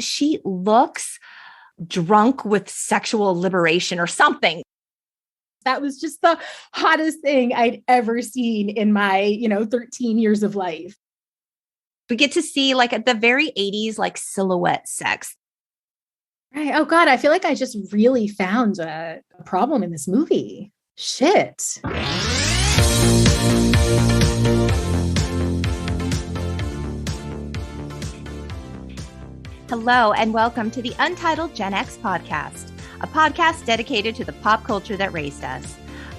she looks drunk with sexual liberation or something. That was just the hottest thing I'd ever seen in my, 13 years of life. We get to see like at the very 80s, like silhouette sex. Right. Oh God, I feel like I just really found a problem in this movie. Shit. Hello, and welcome to the Untitled Gen X podcast, a podcast dedicated to the pop culture that raised us.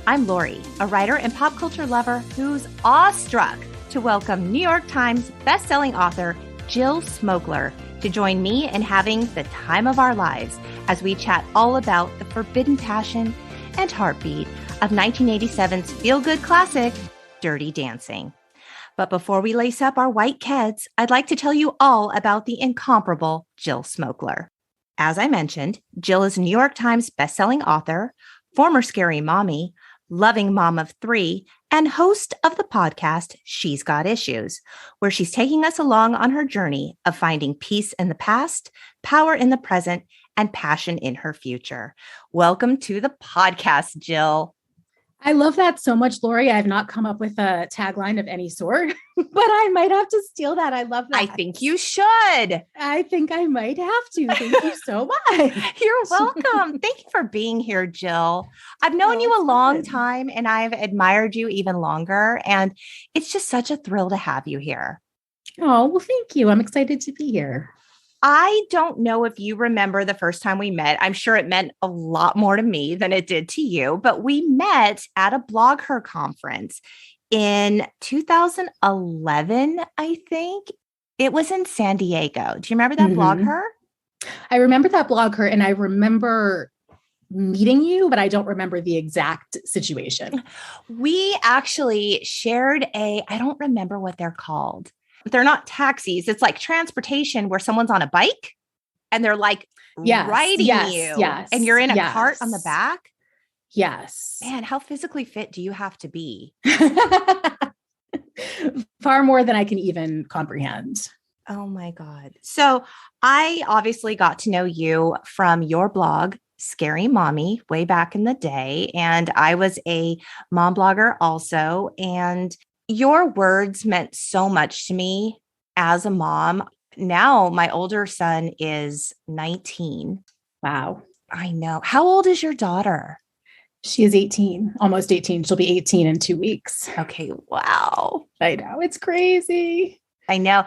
I'm Lori, a writer and pop culture lover who's awestruck to welcome New York Times bestselling author Jill Smokler to join me in having the time of our lives as we chat all about the forbidden passion and heartbeat of 1987's feel-good classic, Dirty Dancing. But before we lace up our white keds, I'd like to tell you all about the incomparable Jill Smokler. As I mentioned, Jill is a New York Times bestselling author, former scary mommy, loving mom of three, and host of the podcast She's Got Issues, where she's taking us along on her journey of finding peace in the past, power in the present, and passion in her future. Welcome to the podcast, Jill. I love that so much, Lori. I've not come up with a tagline of any sort, but I might have to steal that. I love that. I think you should. I think I might have to. Thank you so much. You're welcome. Thank you for being here, Jill. I've known you a long time and I've admired you even longer. And it's just such a thrill to have you here. Oh, well, thank you. I'm excited to be here. I don't know if you remember the first time we met. I'm sure it meant a lot more to me than it did to you, but we met at a Blog Her conference in 2011, I think. It was in San Diego. Do you remember that Blog Her? I remember that Blog Her, and I remember meeting you, but I don't remember the exact situation. We actually shared I don't remember what they're called. They're not taxis. It's like transportation where someone's on a bike and they're like riding you. Yes, and you're in a cart on the back. Yes. Man, how physically fit do you have to be? Far more than I can even comprehend. Oh my God. So I obviously got to know you from your blog, Scary Mommy, way back in the day. And I was a mom blogger also. And your words meant so much to me as a mom. Now my older son is 19. Wow. I know. How old is your daughter? She is 18, almost 18. She'll be 18 in 2 weeks. Okay. Wow. I know. It's crazy. I know.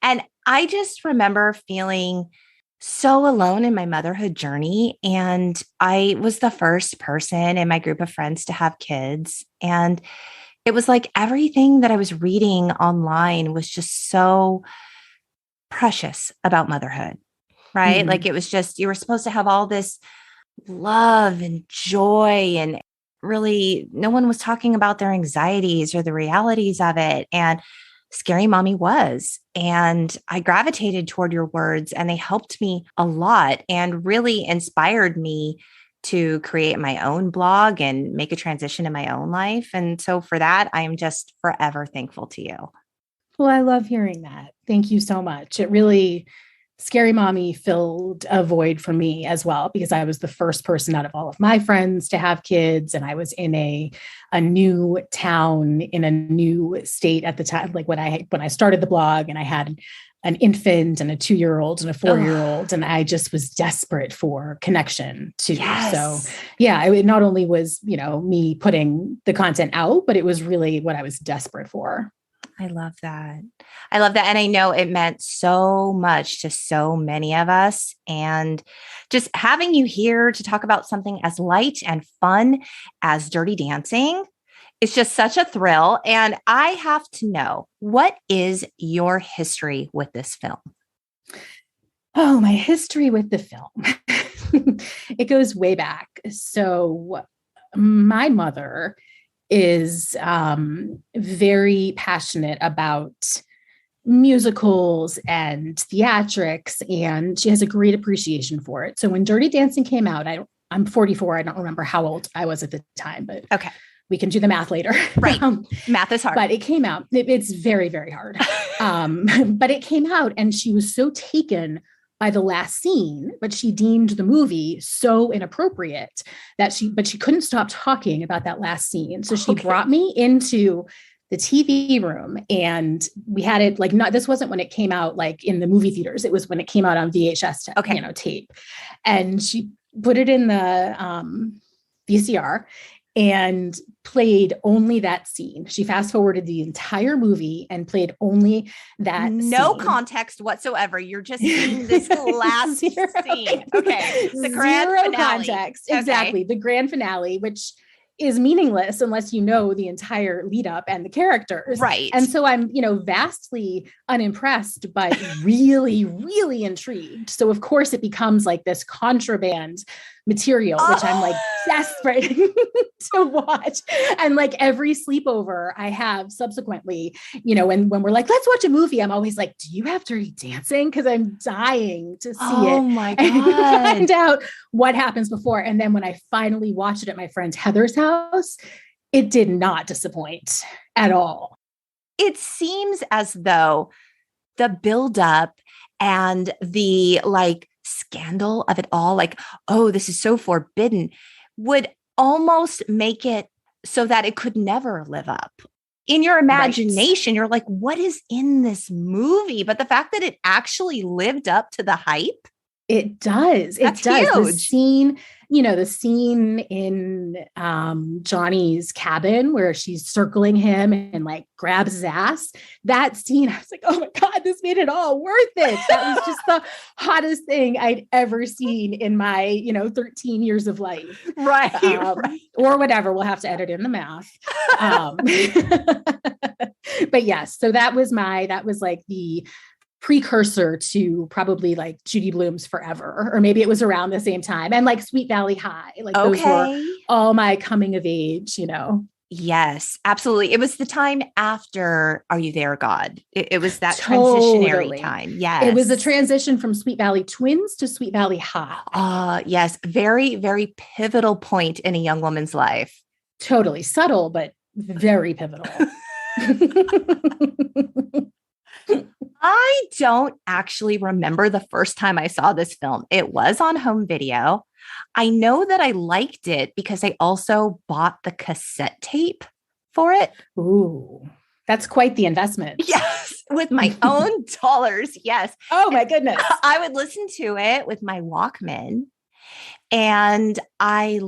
And I just remember feeling so alone in my motherhood journey. And I was the first person in my group of friends to have kids. And it was like everything that I was reading online was just so precious about motherhood, right? Like it was just, you were supposed to have all this love and joy, and really no one was talking about their anxieties or the realities of it. And Scary Mommy was. And I gravitated toward your words, and they helped me a lot and really inspired me to create my own blog and make a transition in my own life. And so for that, I am just forever thankful to you. Well, I love hearing that. Thank you so much. It really, Scary Mommy filled a void for me as well, because I was the first person out of all of my friends to have kids. And I was in a new town in a new state at the time, like when I started the blog, and I had an infant and a 2-year-old and a 4-year-old. And I just was desperate for connection too. Yes. So yeah, it not only was, me putting the content out, but it was really what I was desperate for. I love that. I love that. And I know it meant so much to so many of us. And just having you here to talk about something as light and fun as Dirty Dancing, it's just such a thrill. And I have to know, what is your history with this film? Oh, my history with the film. It goes way back. So my mother is very passionate about musicals and theatrics, and she has a great appreciation for it. So when Dirty Dancing came out, I'm 44. I don't remember how old I was at the time, but okay, we can do the math later. Right. Math is hard. But it came out. It's very, very hard. But it came out, and she was so taken by the last scene, but she deemed the movie so inappropriate that she couldn't stop talking about that last scene. So she brought me into the TV room, and we had it like, not, this wasn't when it came out like in the movie theaters. It was when it came out on VHS, tape. And she put it in the VCR and played only that scene. She fast forwarded the entire movie and played only that no scene. Context whatsoever. You're just seeing this last scene. Okay. The grand Zero finale. Context. Exactly. The grand finale, which is meaningless unless you know the entire lead up and the characters. Right. And so I'm, vastly unimpressed, but really, really intrigued. So of course it becomes like this contraband material, which I'm like desperate to watch. And like every sleepover I have subsequently, when we're like, let's watch a movie, I'm always like, do you have Dirty Dancing? Because I'm dying to see it. Oh my God. And find out what happens before. And then when I finally watched it at my friend Heather's house, it did not disappoint at all. It seems as though the buildup and the scandal of it all, oh, this is so forbidden, would almost make it so that it could never live up. In your imagination, You're like, what is in this movie? But the fact that it actually lived up to the hype. It does. That's it does. huge. The scene in Johnny's cabin where she's circling him and grabs his ass. That scene, I was like, oh my God, this made it all worth it. That was just the hottest thing I'd ever seen in my, 13 years of life. Right. Or whatever. We'll have to edit in the math. But yes, so that was the precursor to probably Judy Blume's Forever, or maybe it was around the same time, and Sweet Valley High. Those were all my coming of age, Yes, absolutely. It was the time after Are You There, God? It was that transitionary time. Yes. It was a transition from Sweet Valley Twins to Sweet Valley High. Yes. Very, very pivotal point in a young woman's life. Totally subtle, but very pivotal. I don't actually remember the first time I saw this film. It was on home video. I know that I liked it because I also bought the cassette tape for it. Ooh, that's quite the investment. Yes, with my own dollars. Yes. Oh my goodness. I would listen to it with my Walkman. And I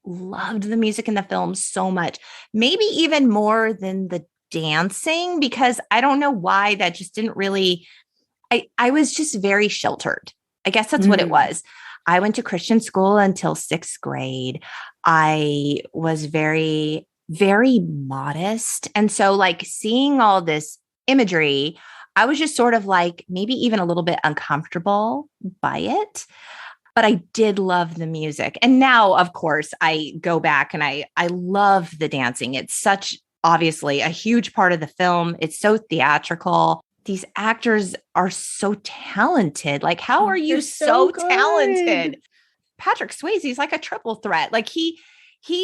loved the music in the film so much, maybe even more than the dancing, because I don't know why that just didn't really, I was just very sheltered. I guess that's what it was. I went to Christian school until 6th grade. I was very, very modest. And so seeing all this imagery, I was just sort of maybe even a little bit uncomfortable by it. But I did love the music. And now, of course, I go back and I love the dancing. It's such obviously a huge part of the film. It's so theatrical. These actors are so talented. How are you so talented? Patrick Swayze is like a triple threat. He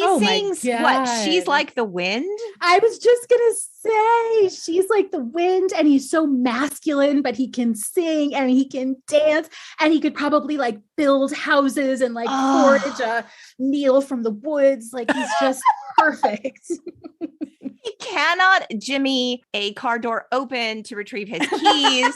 sings what? She's like the wind. I was just going to say, she's like the wind, and he's so masculine, but he can sing and he can dance, and he could probably build houses and forage a meal from the woods. He's just perfect. He cannot jimmy a car door open to retrieve his keys,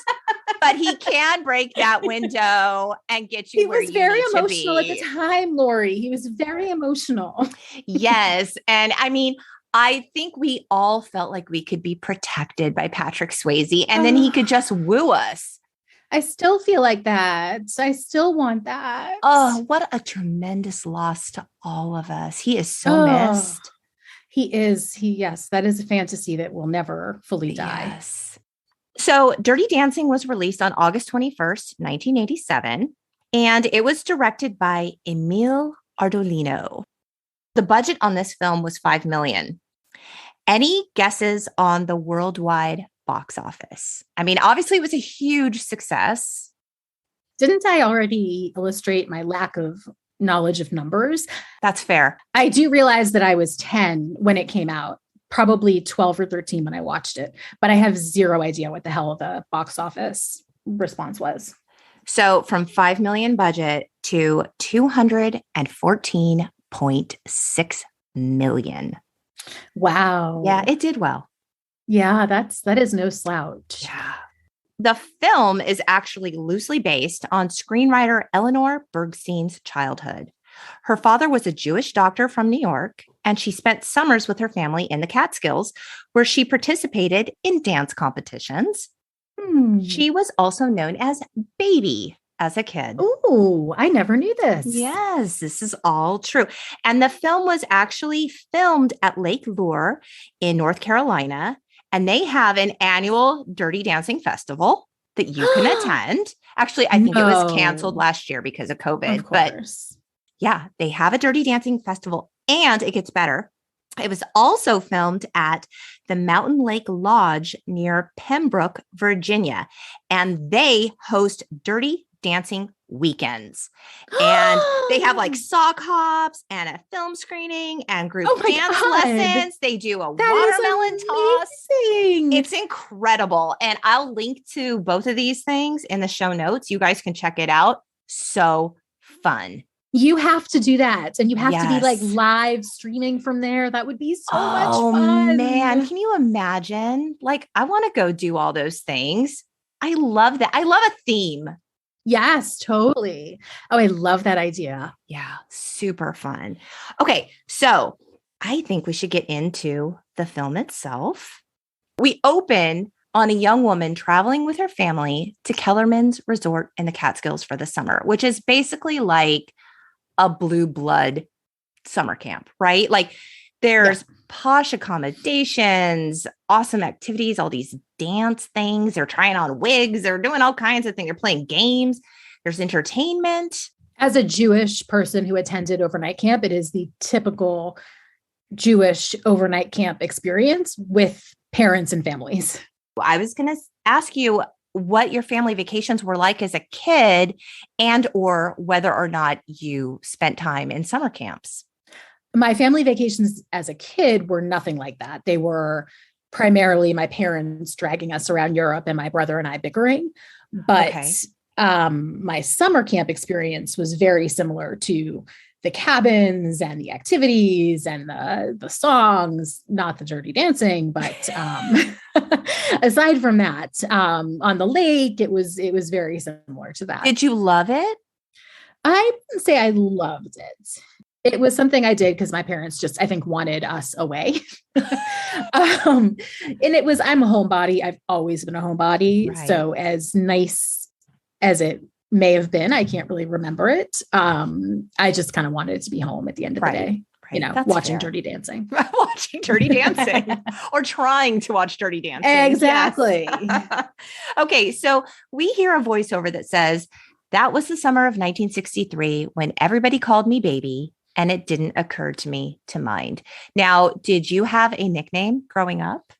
but he can break that window and get you where you need to be. He was very emotional at the time, Lori. He was very emotional. Yes. And I mean, I think we all felt like we could be protected by Patrick Swayze, and then he could just woo us. I still feel like that. I still want that. Oh, what a tremendous loss to all of us. He is so missed. He is. Yes, that is a fantasy that will never fully die. Yes. So Dirty Dancing was released on August 21st, 1987, and it was directed by Emile Ardolino. The budget on this film was $5 million. Any guesses on the worldwide box office? I mean, obviously it was a huge success. Didn't I already illustrate my lack of knowledge of numbers? That's fair. I do realize that I was 10 when it came out, probably 12 or 13 when I watched it, but I have zero idea what the hell the box office response was. So from 5 million budget to 214.6 million. Wow. Yeah, it did well. Yeah, that is no slouch. Yeah. The film is actually loosely based on screenwriter Eleanor Bergstein's childhood. Her father was a Jewish doctor from New York, and she spent summers with her family in the Catskills, where she participated in dance competitions. She was also known as Baby as a kid. Oh, I never knew this. Yes, this is all true. And the film was actually filmed at Lake Lure in North Carolina. And they have an annual Dirty Dancing Festival that you can attend. Actually, I think it was canceled last year because of COVID. But yeah, they have a Dirty Dancing Festival, and it gets better. It was also filmed at the Mountain Lake Lodge near Pembroke, Virginia, and they host Dirty Dancing weekends. And they have like sock hops and a film screening and group dance lessons. They do a watermelon toss. It's incredible. And I'll link to both of these things in the show notes. You guys can check it out. So fun. You have to do that. And you have to be like live streaming from there. That would be so much fun. Oh, man. Can you imagine? Like, I want to go do all those things. I love that. I love a theme. Yes, totally. Oh, I love that idea. Yeah, super fun. Okay, so I think we should get into the film itself. We open on a young woman traveling with her family to Kellerman's Resort in the Catskills for the summer, which is basically like a blue blood summer camp, right? Like there's posh accommodations, awesome activities, all these dance things. They're trying on wigs. They're doing all kinds of things. They're playing games. There's entertainment. As a Jewish person who attended overnight camp, it is the typical Jewish overnight camp experience with parents and families. I was going to ask you what your family vacations were like as a kid and or whether or not you spent time in summer camps. My family vacations as a kid were nothing like that. They were primarily my parents dragging us around Europe and my brother and I bickering. But my summer camp experience was very similar to the cabins and the activities and the songs, not the dirty dancing, but aside from that, on the lake, it was very similar to that. Did you love it? I wouldn't say I loved it. It was something I did because my parents just, I think, wanted us away. And it was, I'm a homebody. I've always been a homebody. Right. So as nice as it may have been, I can't really remember it. I just kind of wanted to be home at the end of the day, you know, watching Dirty Dancing. Watching Dirty Dancing or trying to watch Dirty Dancing. Exactly. Yes. Okay. So we hear a voiceover that says, that was the summer of 1963 when everybody called me baby. And it didn't occur to me to mind. Now, did you have a nickname growing up?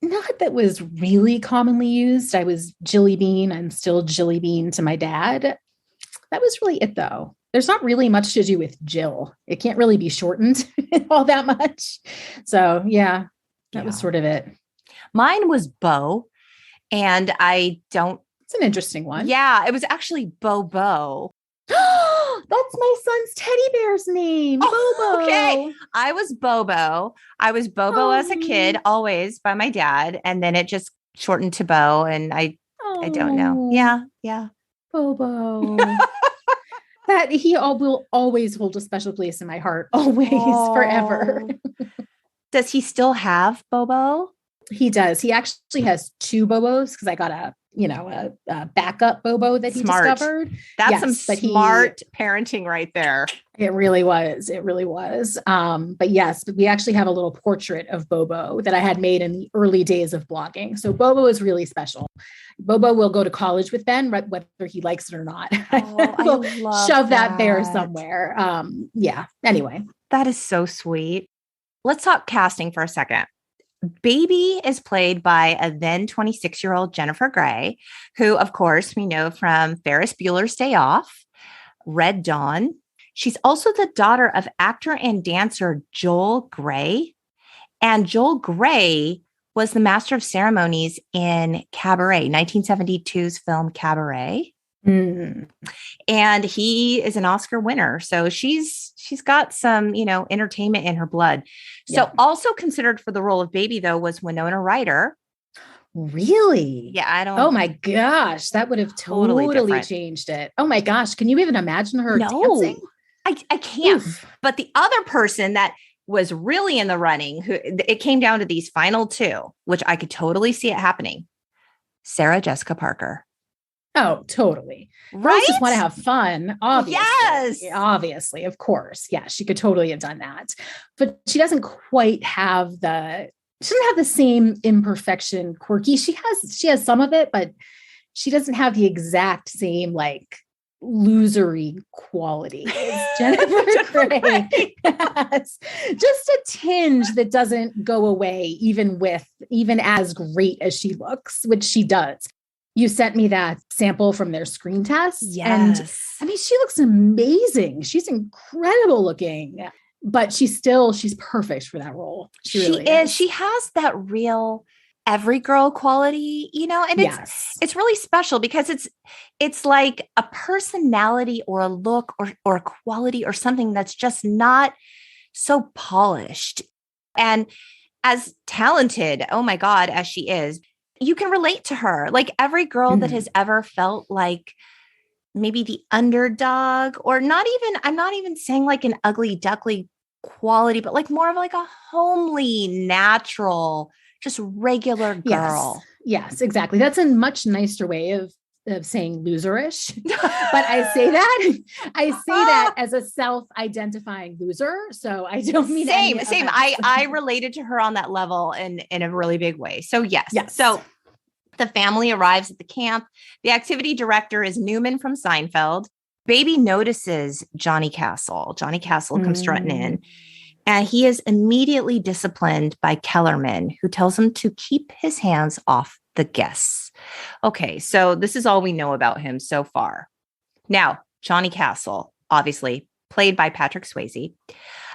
Not that was really commonly used. I was Jilly Bean. I'm still Jilly Bean to my dad. That was really it, though. There's not really much to do with Jill. It can't really be shortened all that much. So, yeah, that was sort of it. Mine was Bo. And it's an interesting one. Yeah, it was actually Bobo. That's my son's teddy bear's name. Bobo. Okay. I was Bobo. As a kid, always by my dad. And then it just shortened to Bo. And I don't know. Yeah. Bobo. That will always hold a special place in my heart. Always, forever. Does he still have Bobo? He does. He actually has two Bobos because I got a backup Bobo that he discovered. That's some smart parenting right there. It really was. But yes, we actually have a little portrait of Bobo that I had made in the early days of blogging. So Bobo is really special. Bobo will go to college with Ben, whether he likes it or not. We'll shove that bear somewhere. Anyway. That is so sweet. Let's talk casting for a second. Baby is played by a then 26-year-old Jennifer Grey, who, of course, we know from Ferris Bueller's Day Off, Red Dawn. She's also the daughter of actor and dancer Joel Grey. And Joel Grey was the master of ceremonies in Cabaret, 1972's film Cabaret. Mm. And he is an Oscar winner. So she's got some, entertainment in her blood. So also considered for the role of Baby, though, was Winona Ryder. Really? Yeah, I don't. Oh my gosh, that would have totally changed it. Oh my gosh, can you even imagine her dancing? I can't. Oof. But the other person that was really in the running, who it came down to these final two, which I could totally see it happening. Sarah Jessica Parker. Oh, totally. Right? Girls just want to have fun. Obviously. Yes. Obviously, of course. Yeah, she could totally have done that. But she doesn't quite have she doesn't have the same imperfection, quirky. She has some of it, but she doesn't have the exact same like losery quality as Jennifer Grey has. Just a tinge that doesn't go away even as great as she looks, which she does. You sent me that sample from their screen test. Yes. And I mean, she looks amazing. She's incredible looking, but she's perfect for that role. She really is. She has that real every girl quality, and it's really special because it's like a personality or a look or a quality or something that's just not so polished. And as talented, oh my God, as she is, you can relate to her. Like every girl that has ever felt like maybe the underdog, or I'm not even saying like an ugly duckly quality, but like more of like a homely, natural, just regular girl. Yes, exactly. That's a much nicer way of saying loserish. But I say that as a self-identifying loser. So I don't mean same. I related to her on that level in a really big way. So yes. So the family arrives at the camp. The activity director is Newman from Seinfeld. Baby notices Johnny Castle. Johnny Castle comes strutting in, and he is immediately disciplined by Kellerman, who tells him to keep his hands off the guests. Okay, so this is all we know about him so far. Now, Johnny Castle, obviously played by Patrick Swayze.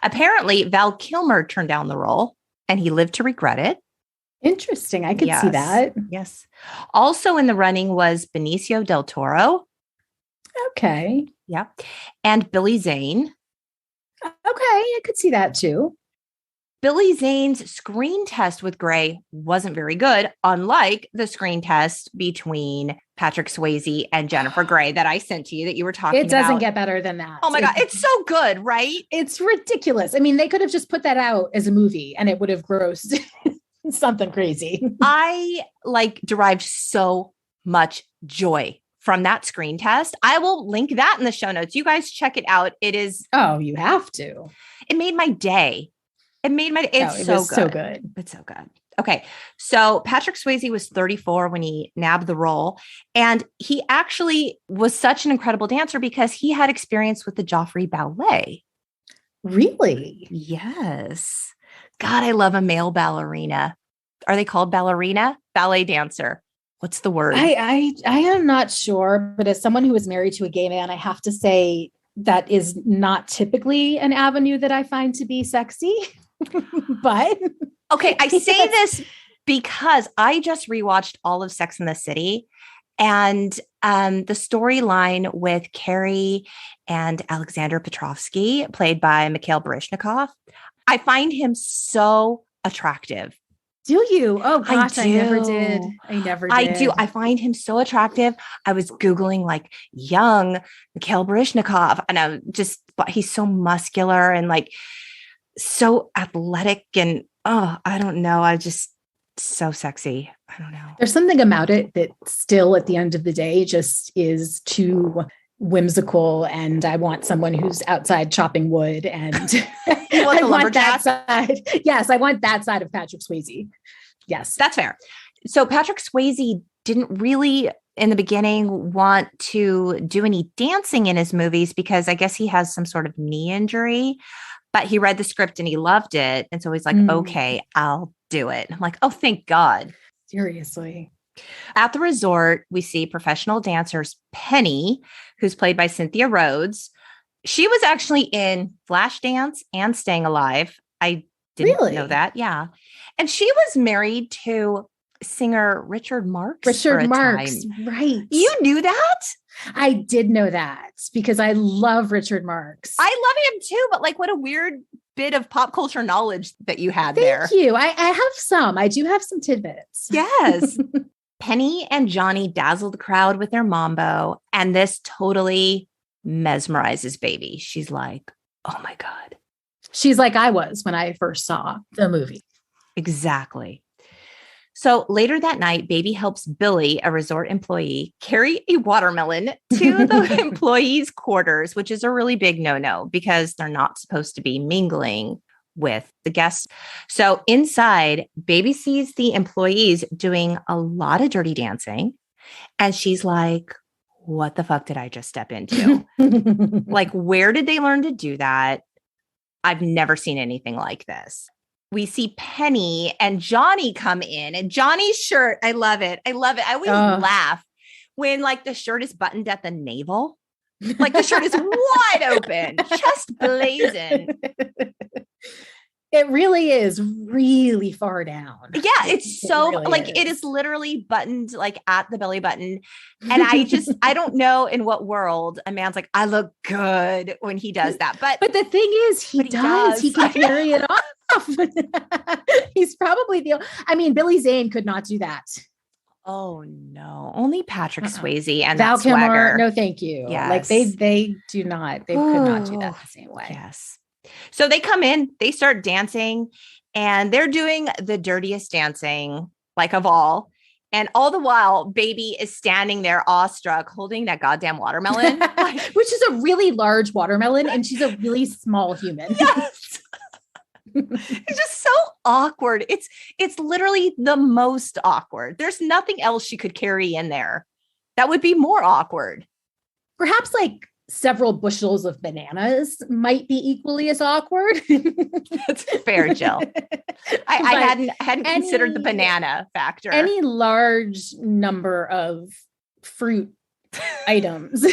Apparently, Val Kilmer turned down the role, and he lived to regret it. Interesting. I could see that. Yes. Also in the running was Benicio del Toro. Okay. Yeah. And Billy Zane. Okay. I could see that too. Billy Zane's screen test with Grey wasn't very good, unlike the screen test between Patrick Swayze and Jennifer Grey that I sent to you that you were talking about. It doesn't get better than that. Oh my God. It's so good, right? It's ridiculous. I mean, they could have just put that out as a movie and it would have grossed something crazy. I derived so much joy from that screen test. I will link that in the show notes. You guys check it out. It is. Oh, you have to. It made my day. It's so good. It's so good. Okay. So Patrick Swayze was 34 when he nabbed the role. And he actually was such an incredible dancer because he had experience with the Joffrey Ballet. Really? Yes. God, I love a male ballerina. Are they called ballerina? Ballet dancer. What's the word? I am not sure, but as someone who is married to a gay man, I have to say that is not typically an avenue that I find to be sexy. But okay, I say this because I just rewatched all of Sex and the City, and the storyline with Carrie and Alexander Petrovsky, played by Mikhail Baryshnikov, I find him so attractive. Do you? Oh gosh, I never did. I do. I find him so attractive. I was Googling like young Mikhail Baryshnikov, and he's so muscular and like so athletic, and I don't know. So sexy. I don't know. There's something about it that still at the end of the day just is too whimsical, and I want someone who's outside chopping wood, and I want that side. Yes, I want that side of Patrick Swayze. Yes, that's fair. So Patrick Swayze didn't really in the beginning want to do any dancing in his movies because I guess he has some sort of knee injury, but he read the script and he loved it. And so he's like, okay, I'll do it. I'm like, oh, thank God. Seriously. At the resort, we see professional dancers Penny, who's played by Cynthia Rhodes. She was actually in Flashdance and Staying Alive. I didn't know that. Yeah. And she was married to singer Richard Marx. Richard Marx, right. You knew that? I did know that because I love Richard Marx. I love him too, but like what a weird bit of pop culture knowledge that you had there. Thank you. I have some. I do have some tidbits. Yes. Penny and Johnny dazzle the crowd with their mambo, and this totally mesmerizes Baby. She's like, oh my God. She's like I was when I first saw the movie. Exactly. So later that night, Baby helps Billy, a resort employee, carry a watermelon to the employees' quarters, which is a really big no-no because they're not supposed to be mingling with the guests. So inside, Baby sees the employees doing a lot of dirty dancing. And she's like, what the fuck did I just step into? Like, where did they learn to do that? I've never seen anything like this. We see Penny and Johnny come in, and Johnny's shirt. I love it. I love it. I always laugh when like the shirt is buttoned at the navel. Like the shirt is wide open, chest blazing. It really is really far down. Yeah, it's so really like it is literally buttoned like at the belly button. And I don't know in what world a man's like, I look good when he does that. But the thing is, he does. He can carry it off. He's probably Billy Zane could not do that. Oh no, only Patrick Swayze and Val that swagger. Kilmer, no thank you. Yes. Like they do not, they could not do that the same way. Yes. So they come in, they start dancing, and they're doing the dirtiest dancing like of all. And all the while, Baby is standing there awestruck holding that goddamn watermelon. Which is a really large watermelon, and she's a really small human. Yes. It's just so awkward. It's literally the most awkward. There's nothing else she could carry in there that would be more awkward. Perhaps like several bushels of bananas might be equally as awkward. That's fair, Jill. I hadn't considered the banana factor. Any large number of fruit items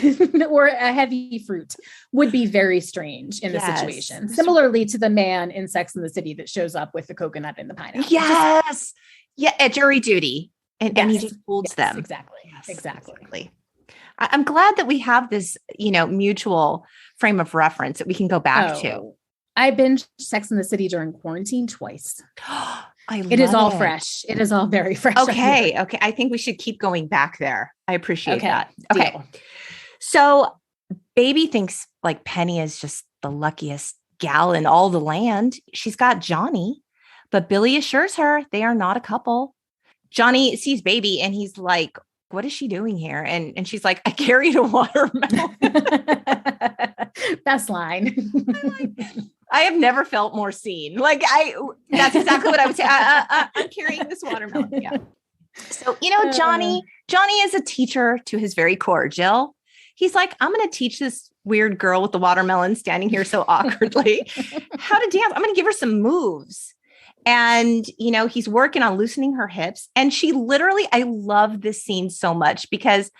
or a heavy fruit would be very strange in the situation. Similarly to the man in Sex and the City that shows up with the coconut and the pineapple. Yes. Yeah, at jury duty. And he just holds them. Exactly. Yes, exactly. I'm glad that we have this, mutual frame of reference that we can go back to. I binged Sex and the City during quarantine twice. It is all fresh. It is all very fresh. Okay. I think we should keep going back there. I appreciate that. Deal. Okay. So Baby thinks like Penny is just the luckiest gal in all the land. She's got Johnny, but Billy assures her they are not a couple. Johnny sees Baby and he's like, what is she doing here? And she's like, I carried a watermelon. Best line. I have never felt more seen. That's exactly what I would say. I'm carrying this watermelon. Yeah. So, Johnny is a teacher to his very core, Jill. He's like, I'm going to teach this weird girl with the watermelon standing here so awkwardly how to dance. I'm going to give her some moves. And, he's working on loosening her hips. And she literally, I love this scene so much because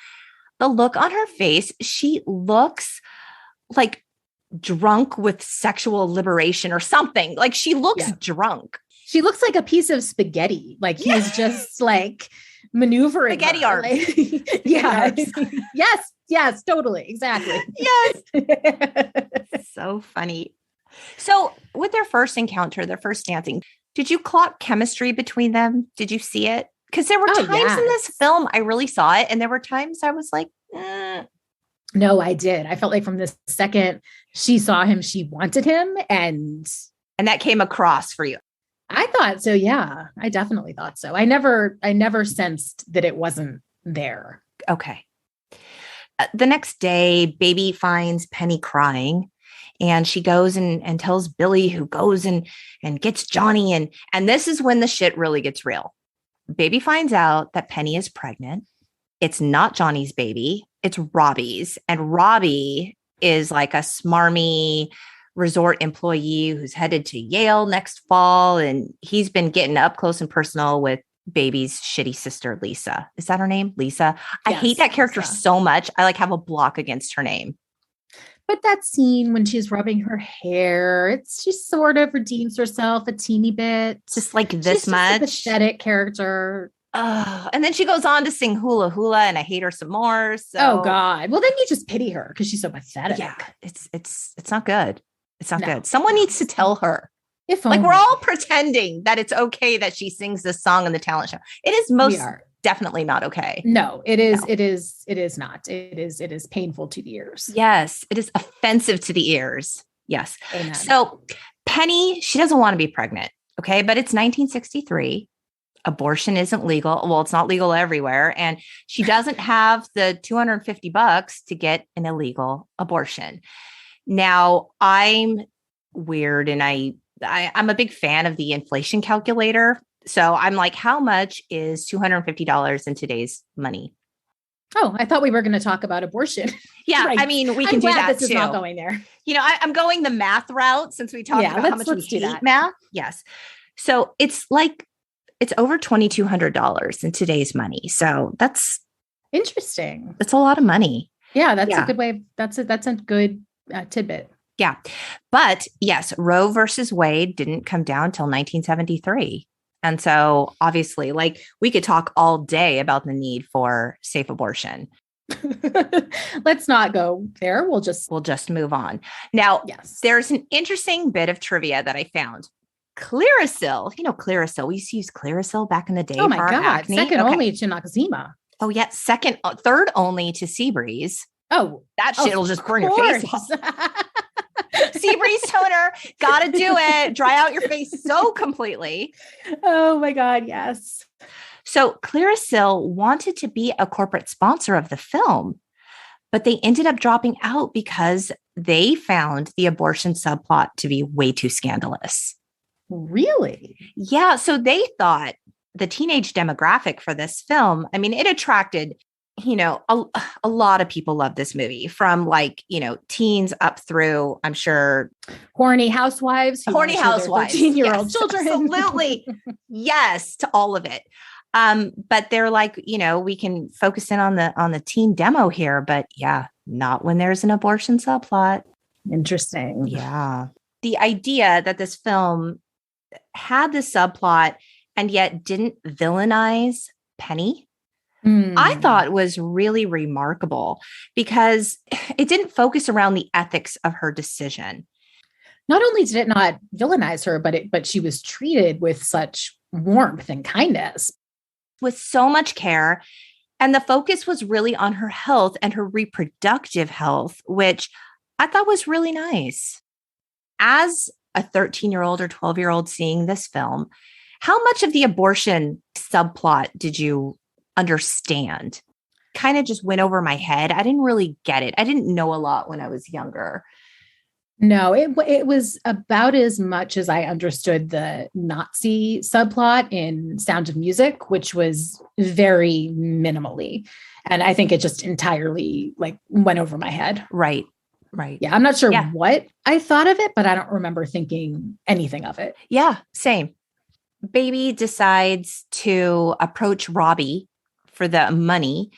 the look on her face, she looks like drunk with sexual liberation or something. Like she looks drunk. She looks like a piece of spaghetti. Like he's just like maneuvering. Spaghetti arms. Yes, totally. Exactly. Yes. So funny. So with their first encounter, their first dancing, did you clock chemistry between them? Did you see it? Because there were times in this film I really saw it. And there were times I was like, No, I did. I felt like from the second she saw him, she wanted him. And that came across for you. I thought so. Yeah, I definitely thought so. I never sensed that it wasn't there. Okay. The next day, Baby finds Penny crying. And she goes and tells Billy, who goes and gets Johnny. And this is when the shit really gets real. Baby finds out that Penny is pregnant. It's not Johnny's baby. It's Robbie's. And Robbie is like a smarmy resort employee who's headed to Yale next fall. And he's been getting up close and personal with Baby's shitty sister, Lisa. Is that her name? Lisa? I hate that character so much. I have a block against her name. But that scene when she's rubbing her hair, she sort of redeems herself a teeny bit. Just like this she's much. Just a pathetic character. And then she goes on to sing Hula Hula and I Hate Her Some More. So, oh God. Well, then you just pity her because she's so pathetic. Yeah, it's not good. It's not good. Someone needs to tell her. If like only. we're all pretending that it's okay that she sings this song in the talent show. It is most definitely not okay. No, it is. No. It is not. It is painful to the ears. Yes. It is offensive to the ears. Yes. Amen. So Penny, she doesn't want to be pregnant. Okay. But it's 1963. Abortion isn't legal. Well, it's not legal everywhere. And she doesn't have the $250 to get an illegal abortion. Now, I'm weird and I'm a big fan of the inflation calculator. So I'm like, how much is $250 in today's money? Oh, I thought we were going to talk about abortion. Yeah. right. I mean, we can do that this too. Is not going there. I'm going the math route since we talked about how much we hate that. Math. Yes. So it's over $2,200 in today's money. So that's interesting. That's a lot of money. Yeah. That's a good way. That's a good tidbit. Yeah. But yes, Roe versus Wade didn't come down till 1973. And so obviously, like we could talk all day about the need for safe abortion. Let's not go there. We'll just move on. Now, yes. There's an interesting bit of trivia that I found. Clearasil, Clearasil. We used to use Clearasil back in the day. Oh my God. Acne. Second only to Noxzema. Oh yeah. Third only to Seabreeze. Oh, that shit will just burn your face off. Seabreeze toner, gotta do it. Dry out your face so completely. Oh my God, yes. So Clearasil wanted to be a corporate sponsor of the film, but they ended up dropping out because they found the abortion subplot to be way too scandalous. Really? Yeah. So they thought the teenage demographic for this film, I mean, it attracted a lot of people love this movie from teens up through, I'm sure. Horny housewives. 13-year-old children. Absolutely. Yes, to all of it. But they're like, we can focus in on the teen demo here, but yeah, not when there's an abortion subplot. Interesting. Yeah. The idea that this film had the subplot and yet didn't villainize Penny, I thought was really remarkable because it didn't focus around the ethics of her decision. Not only did it not villainize her, but she was treated with such warmth and kindness. With so much care. And the focus was really on her health and her reproductive health, which I thought was really nice. As a 13-year-old or 12-year-old seeing this film, how much of the abortion subplot did you understand? Kind of just went over my head. I didn't really get it. I didn't know a lot when I was younger. No, it was about as much as I understood the Nazi subplot in Sound of Music, which was very minimally. And I think it just entirely went over my head. Right. Yeah. I'm not sure what I thought of it, but I don't remember thinking anything of it. Yeah. Same. Baby decides to approach Robbie for the money.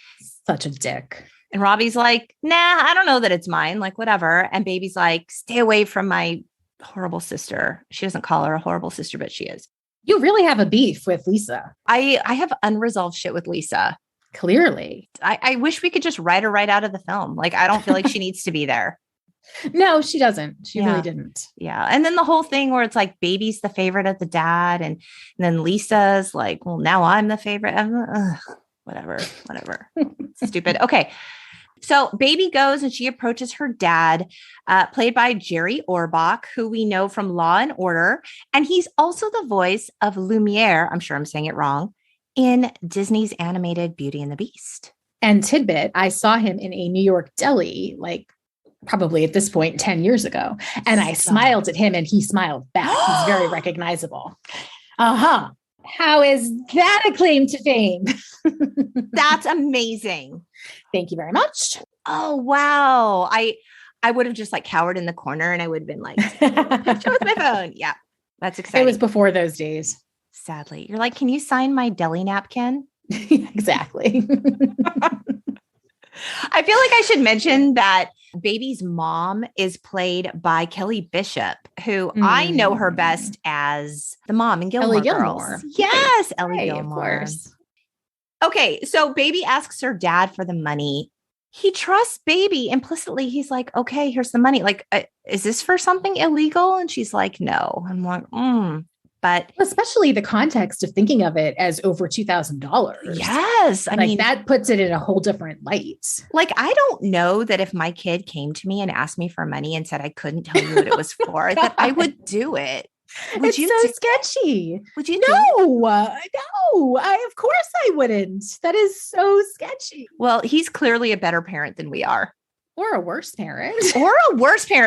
Such a dick. And Robbie's like, nah, I don't know that it's mine. Like, whatever. And Baby's like, stay away from my horrible sister. She doesn't call her a horrible sister, but she is. You really have a beef with Lisa. I have unresolved shit with Lisa. Clearly. I wish we could just write her right out of the film. Like, I don't feel like she needs to be there. No, she doesn't. She really didn't. Yeah. And then the whole thing where it's like Baby's the favorite of the dad. And then Lisa's like, well, now I'm the favorite. Whatever. Stupid. Okay. So Baby goes and she approaches her dad, played by Jerry Orbach, who we know from Law and Order. And he's also the voice of Lumiere, I'm sure I'm saying it wrong, in Disney's animated Beauty and the Beast. And tidbit, I saw him in a New York deli, probably at this point 10 years ago. And I smiled at him and he smiled back. He's very recognizable. Uh-huh. How is that a claim to fame? That's amazing. Thank you very much. Oh, wow. I would have just cowered in the corner and I would have been like, picture with my phone. Yeah. That's exciting. It was before those days. Sadly. You're like, can you sign my deli napkin? Exactly. I feel like I should mention that Baby's mom is played by Kelly Bishop, who I know her best as the mom in Gilmore Girls. Yes, Ellie Gilmore. Of course. Okay, so baby asks her dad for the money. He trusts baby implicitly. He's like, okay, here's the money. Like, is this for something illegal? And she's like, no. I'm like, But especially the context of thinking of it as over $2,000. yes, I mean, that puts it in a whole different light. Like, I don't know that if my kid came to me and asked me for money and said I couldn't tell you what it was for, that I would do it. Would you so sketchy. Would you? No, of course I wouldn't. That is so sketchy. Well, he's clearly a better parent than we are. Or a worse parent.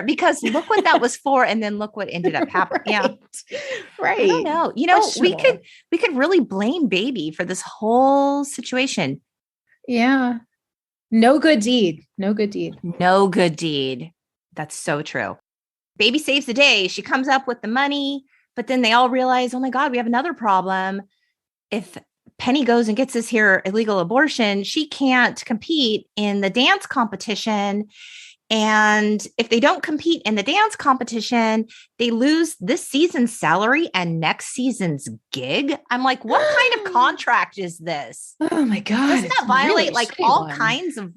Because look what that was for. And then look what ended up happening. Right. Yeah. Right. I don't know. We could really blame baby for this whole situation. Yeah. No good deed. No good deed. No good deed. That's so true. Baby saves the day. She comes up with the money, but then they all realize, oh my God, we have another problem. If Penny goes and gets this here illegal abortion, she can't compete in the dance competition. And if they don't compete in the dance competition, they lose this season's salary and next season's gig. I'm like, what kind of contract is this? Oh my God. Doesn't that violate like all kinds of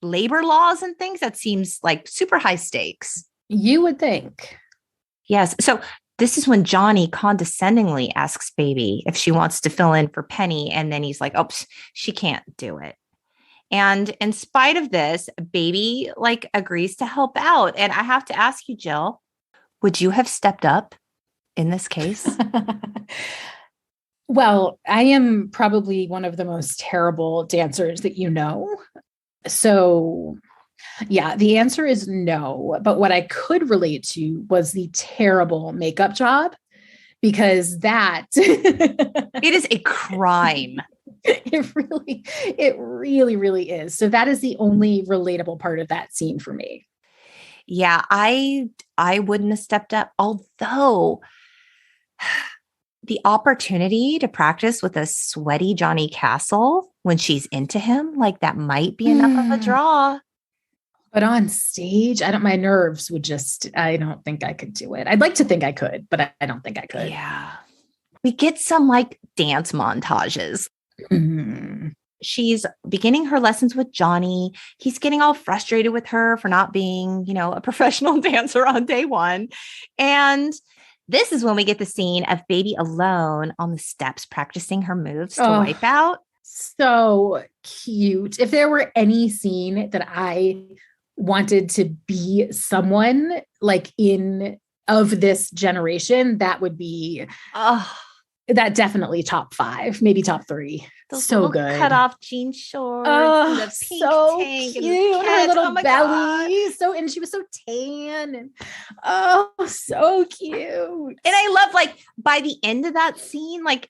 labor laws and things? That seems like super high stakes. You would think. Yes. So this is when Johnny condescendingly asks baby if she wants to fill in for Penny. And then he's like, oh, she can't do it. And in spite of this, baby like agrees to help out. And I have to ask you, Jill, would you have stepped up in this case? Well, I am probably one of the most terrible dancers that you know. So yeah, the answer is no. But what I could relate to was the terrible makeup job, because that it is a crime. It really is. So that is the only relatable part of that scene for me. Yeah, I wouldn't have stepped up, although the opportunity to practice with a sweaty Johnny Castle when she's into him, like that might be enough of a draw. But on stage, my nerves would I don't think I could do it. I'd like to think I could, but I don't think I could. Yeah. We get some like dance montages. Mm-hmm. She's beginning her lessons with Johnny. He's getting all frustrated with her for not being, a professional dancer on day one. And this is when we get the scene of baby alone on the steps practicing her moves to wipe out. So cute. If there were any scene that I wanted to be someone like of this generation, that would be that definitely top 5, maybe top 3. Those so good. Cut off jean shorts, and the pink so tank, cute. And her little God. belly. And she was so tan, and so cute. And I love like by the end of that scene, like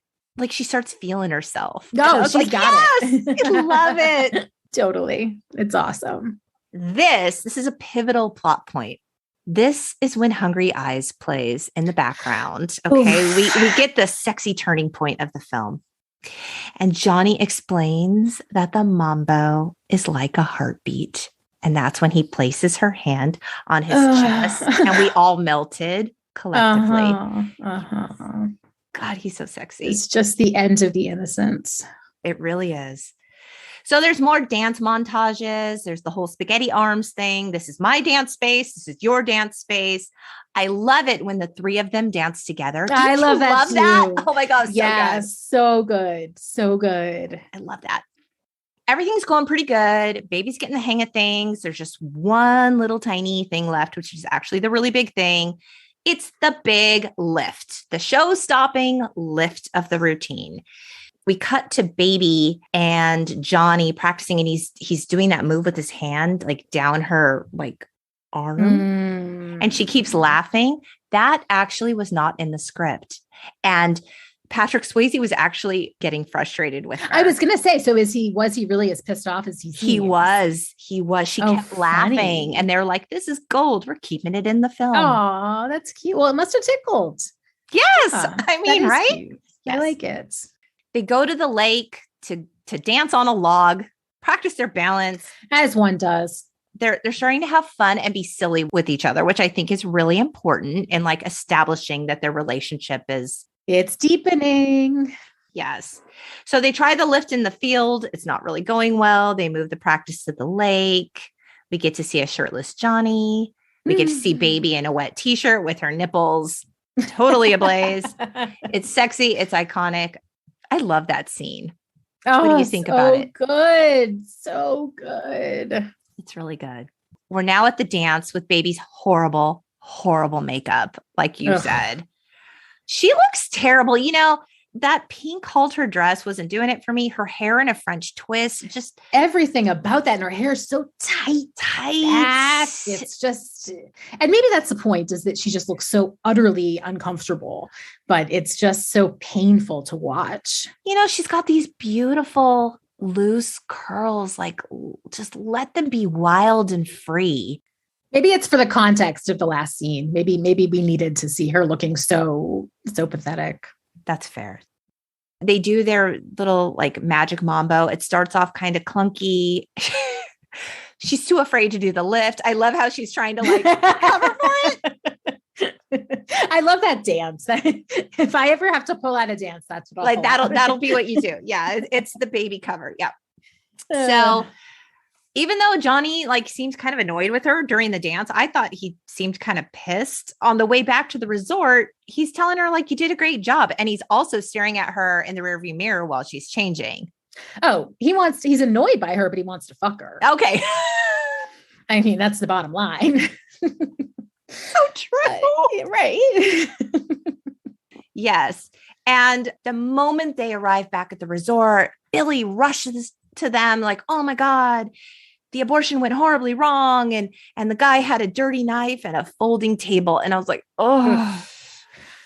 she starts feeling herself. No, she's like, got it. I love it. Totally. It's awesome. This is a pivotal plot point. This is when Hungry Eyes plays in the background. Okay. We get the sexy turning point of the film. And Johnny explains that the mambo is like a heartbeat. And that's when he places her hand on his chest, and we all melted collectively. God, he's so sexy. It's just the end of the innocence. It really is. So there's more dance montages. There's the whole spaghetti arms thing. This is my dance space. This is your dance space. I love it when the 3 of them dance together. I love that too. Oh my God. So good. So good. I love that. Everything's going pretty good. Baby's getting the hang of things. There's just one little tiny thing left, which is actually the really big thing. It's the big lift, the show-stopping lift of the routine. We cut to baby and Johnny practicing, and he's doing that move with his hand, like down her like arm. And she keeps laughing. That actually was not in the script. And Patrick Swayze was actually getting frustrated with her. I was going to say, so was he really as pissed off as he seemed? He was. She kept laughing, and they're like, this is gold. We're keeping it in the film. Oh, that's cute. Well, it must have tickled. Yes. I mean, right? Yes. I like it. They go to the lake to dance on a log, practice their balance. As one does. They're starting to have fun and be silly with each other, which I think is really important in like establishing that their relationship is. It's deepening. Yes. So they try the lift in the field. It's not really going well. They move the practice to the lake. We get to see a shirtless Johnny. We get to see baby in a wet t-shirt with her nipples totally ablaze. It's sexy. It's iconic. I love that scene. Oh, what do you think about it? Good. So good. It's really good. We're now at the dance with baby's horrible, horrible makeup. Like you said, she looks terrible. You know, that pink halter dress wasn't doing it for me. Her hair in a French twist, just everything about that. And her hair is so tight. It's just, and maybe that's the point, is that she just looks so utterly uncomfortable, but it's just so painful to watch. You know, she's got these beautiful loose curls, like just let them be wild and free. Maybe it's for the context of the last scene. Maybe we needed to see her looking so pathetic. That's fair. They do their little like magic mambo. It starts off kind of clunky. She's too afraid to do the lift. I love how she's trying to like cover for it. I love that dance. If I ever have to pull out a dance, that's what I'll like that'll be what you do. Yeah, it's the baby cover. Yeah. So even though Johnny like seems kind of annoyed with her during the dance, I thought he seemed kind of pissed. On the way back to the resort, he's telling her like, you did a great job. And he's also staring at her in the rearview mirror while she's changing. Oh, he's annoyed by her, but he wants to fuck her. Okay. I mean, that's the bottom line. So true. Right. Yes. And the moment they arrive back at the resort, Billy rushes to them like, oh my God, the abortion went horribly wrong. And the guy had a dirty knife and a folding table. And I was like, oh,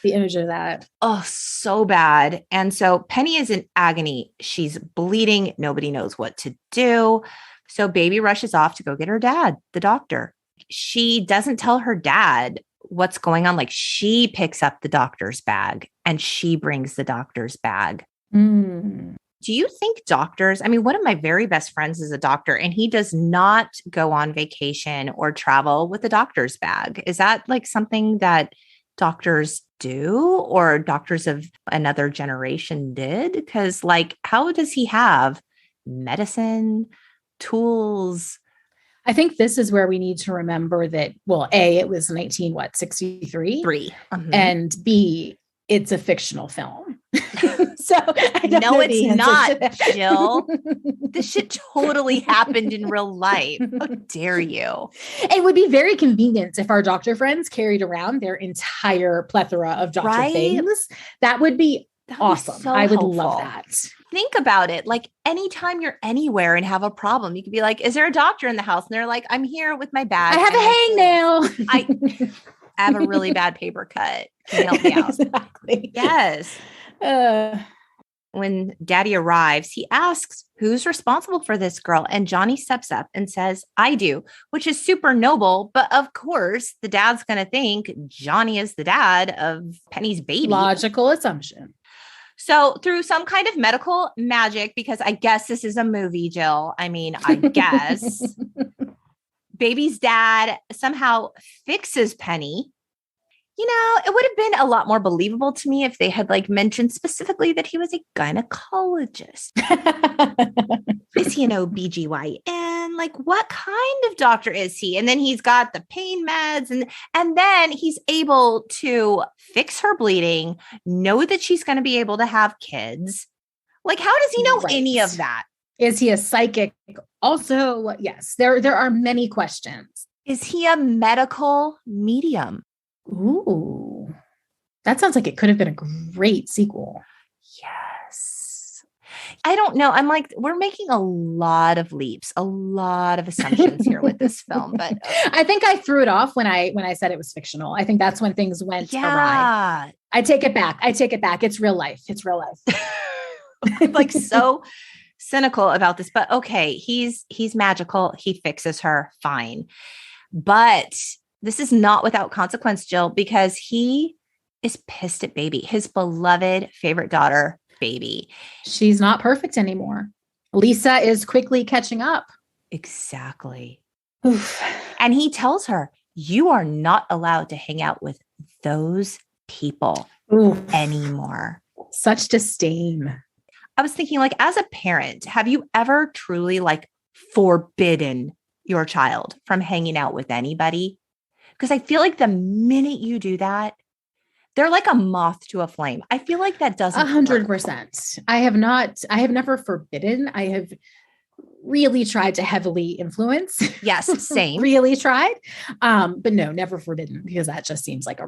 the image of that. Oh, so bad. And so Penny is in agony. She's bleeding. Nobody knows what to do. So baby rushes off to go get her dad, the doctor. She doesn't tell her dad what's going on. Like she picks up the doctor's bag and she brings the doctor's bag. Do you think doctors, I mean, one of my very best friends is a doctor and he does not go on vacation or travel with a doctor's bag. Is that like something that doctors do or doctors of another generation did? Because like, how does he have medicine, tools? I think this is where we need to remember that, well, A, it was 1963? And B, it's a fictional film. So I don't know it's not, Jill. This shit totally happened in real life. How dare you? It would be very convenient if our doctor friends carried around their entire plethora of doctor things. That would be awesome. So I would helpful. love that. Think about it. Like anytime you're anywhere and have a problem, you could be like, is there a doctor in the house? And they're like, I'm here with my bag. I have a hangnail. I have a really bad paper cut. Can you help me out? Exactly. Yes. When daddy arrives, he asks, who's responsible for this girl? And Johnny steps up and says, I do, which is super noble. But of course, the dad's going to think Johnny is the dad of Penny's baby. Logical assumption. So through some kind of medical magic, because I guess this is a movie, Jill. I mean, I guess baby's dad somehow fixes Penny. You know, it would have been a lot more believable to me if they had like mentioned specifically that he was a gynecologist. Is he an OBGYN? Like what kind of doctor is he? And then he's got the pain meds and then he's able to fix her bleeding, know that she's going to be able to have kids. Like how does he know any of that? Is he a psychic? Also, yes, there are many questions. Is he a medical medium? Ooh, that sounds like it could have been a great sequel. Yes. I don't know. I'm like, we're making a lot of leaps, a lot of assumptions here with this film, but I think I threw it off when I said it was fictional. I think that's when things went awry. I take it back. It's real life. I'm like so cynical about this, but okay. He's magical. He fixes her. Fine. But this is not without consequence, Jill, because he is pissed at baby, his beloved favorite daughter, baby. She's not perfect anymore. Lisa is quickly catching up. Exactly. Oof. And he tells her, you are not allowed to hang out with those people anymore. Such disdain. I was thinking, like, as a parent, have you ever truly like forbidden your child from hanging out with anybody? Because I feel like the minute you do that, they're like a moth to a flame. I feel like that doesn't 100%. I have never forbidden. I have really tried to heavily influence. Yes, same. Really tried. But no, never forbidden, because that just seems like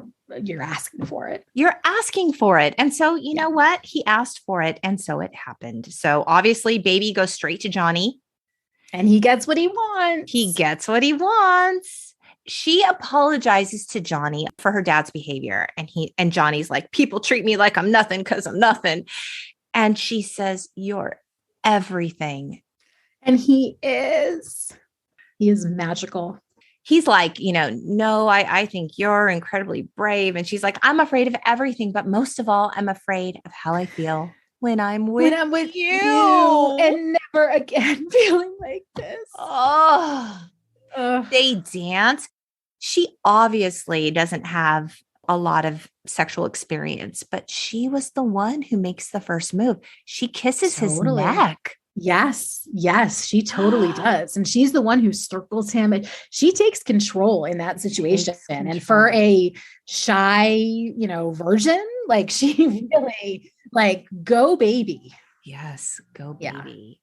you're asking for it. You're asking for it. And so, you know what? He asked for it. And so it happened. So obviously, baby goes straight to Johnny. And he gets what he wants. He gets what he wants. She apologizes to Johnny for her dad's behavior. And Johnny's like, people treat me like I'm nothing because I'm nothing. And she says, you're everything. And he is magical. He's like, no, I think you're incredibly brave. And she's like, I'm afraid of everything. But most of all, I'm afraid of how I feel when I'm with you. And never again feeling like this. They dance. She obviously doesn't have a lot of sexual experience, but she was the one who makes the first move. She kisses his neck. Yes, she totally does. And she's the one who circles him. And she takes control in that situation. And for a shy, virgin, like she really go baby. Yes, go baby.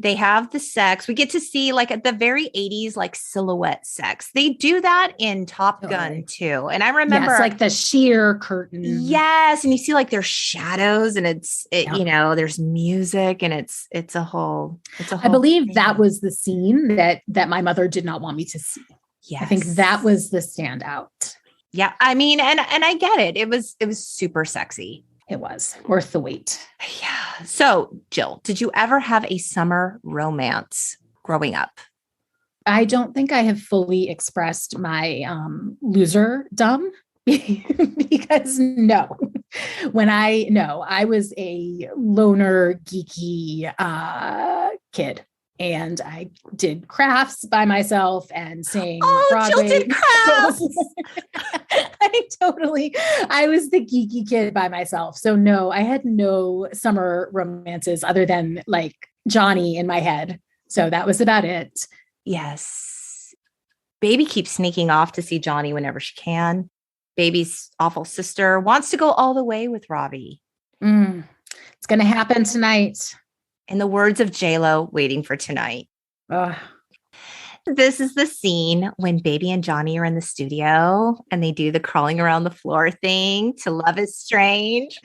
They have the sex. We get to see like at the very 80s, like silhouette sex. They do that in Top Gun too. And I remember like the sheer curtain. Yes. And you see like there's shadows and there's music and it's a whole I believe thing. That was the scene that my mother did not want me to see. Yes. I think that was the standout. Yeah. I mean, and I get it. It was super sexy. It was worth the wait. Yeah. So, Jill, did you ever have a summer romance growing up? I don't think I have fully expressed my loserdom because no. I was a loner, geeky kid. And I did crafts by myself and sang Broadway. Jill did crafts. I was the geeky kid by myself. So no, I had no summer romances other than like Johnny in my head. So that was about it. Yes. Baby keeps sneaking off to see Johnny whenever she can. Baby's awful sister wants to go all the way with Robbie. It's going to happen tonight. In the words of J-Lo, waiting for tonight. This is the scene when Baby and Johnny are in the studio and they do the crawling around the floor thing to Love is Strange.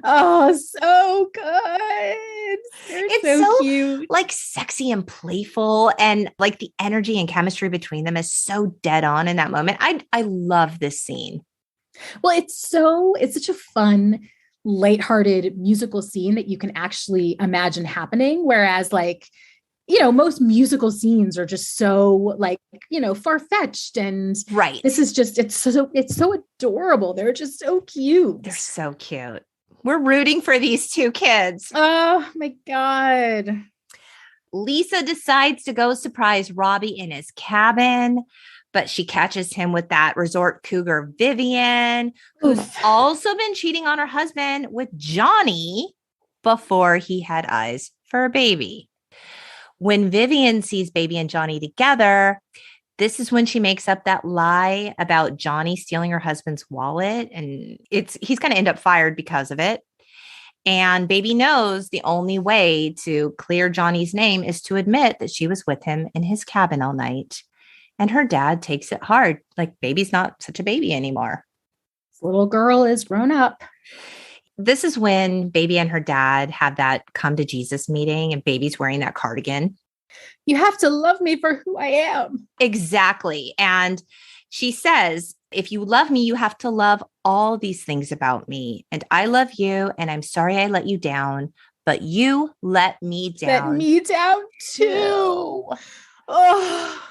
Oh, so good. It's so cute. Like sexy and playful, and like the energy and chemistry between them is so dead on in that moment. I love this scene. Well, it's such a fun, lighthearted musical scene that you can actually imagine happening. Whereas most musical scenes are just so far-fetched, and right. This is just, it's so adorable. They're just so cute. They're so cute. We're rooting for these two kids. Oh my God. Lisa decides to go surprise Robbie in his cabin, but she catches him with that resort cougar, Vivian, who's also been cheating on her husband with Johnny before he had eyes for a baby. When Vivian sees Baby and Johnny together, this is when she makes up that lie about Johnny stealing her husband's wallet. And he's going to end up fired because of it. And Baby knows the only way to clear Johnny's name is to admit that she was with him in his cabin all night. And her dad takes it hard. Like, Baby's not such a baby anymore. This little girl is grown up. This is when Baby and her dad have that come to Jesus meeting, and Baby's wearing that cardigan. You have to love me for who I am. Exactly. And she says, if you love me, you have to love all these things about me. And I love you. And I'm sorry I let you down, but you let me down. Let me down too. Oh.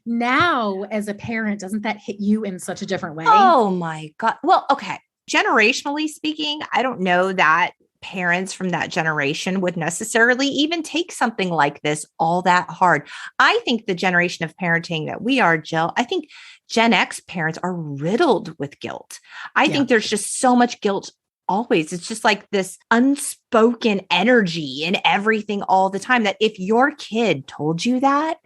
Now, as a parent, doesn't that hit you in such a different way? Oh my God. Well, okay. Generationally speaking, I don't know that parents from that generation would necessarily even take something like this all that hard. I think the generation of parenting that we are, Jill, I think Gen X parents are riddled with guilt. I think there's just so much guilt always. It's just like this unspoken energy in everything all the time that if your kid told you that,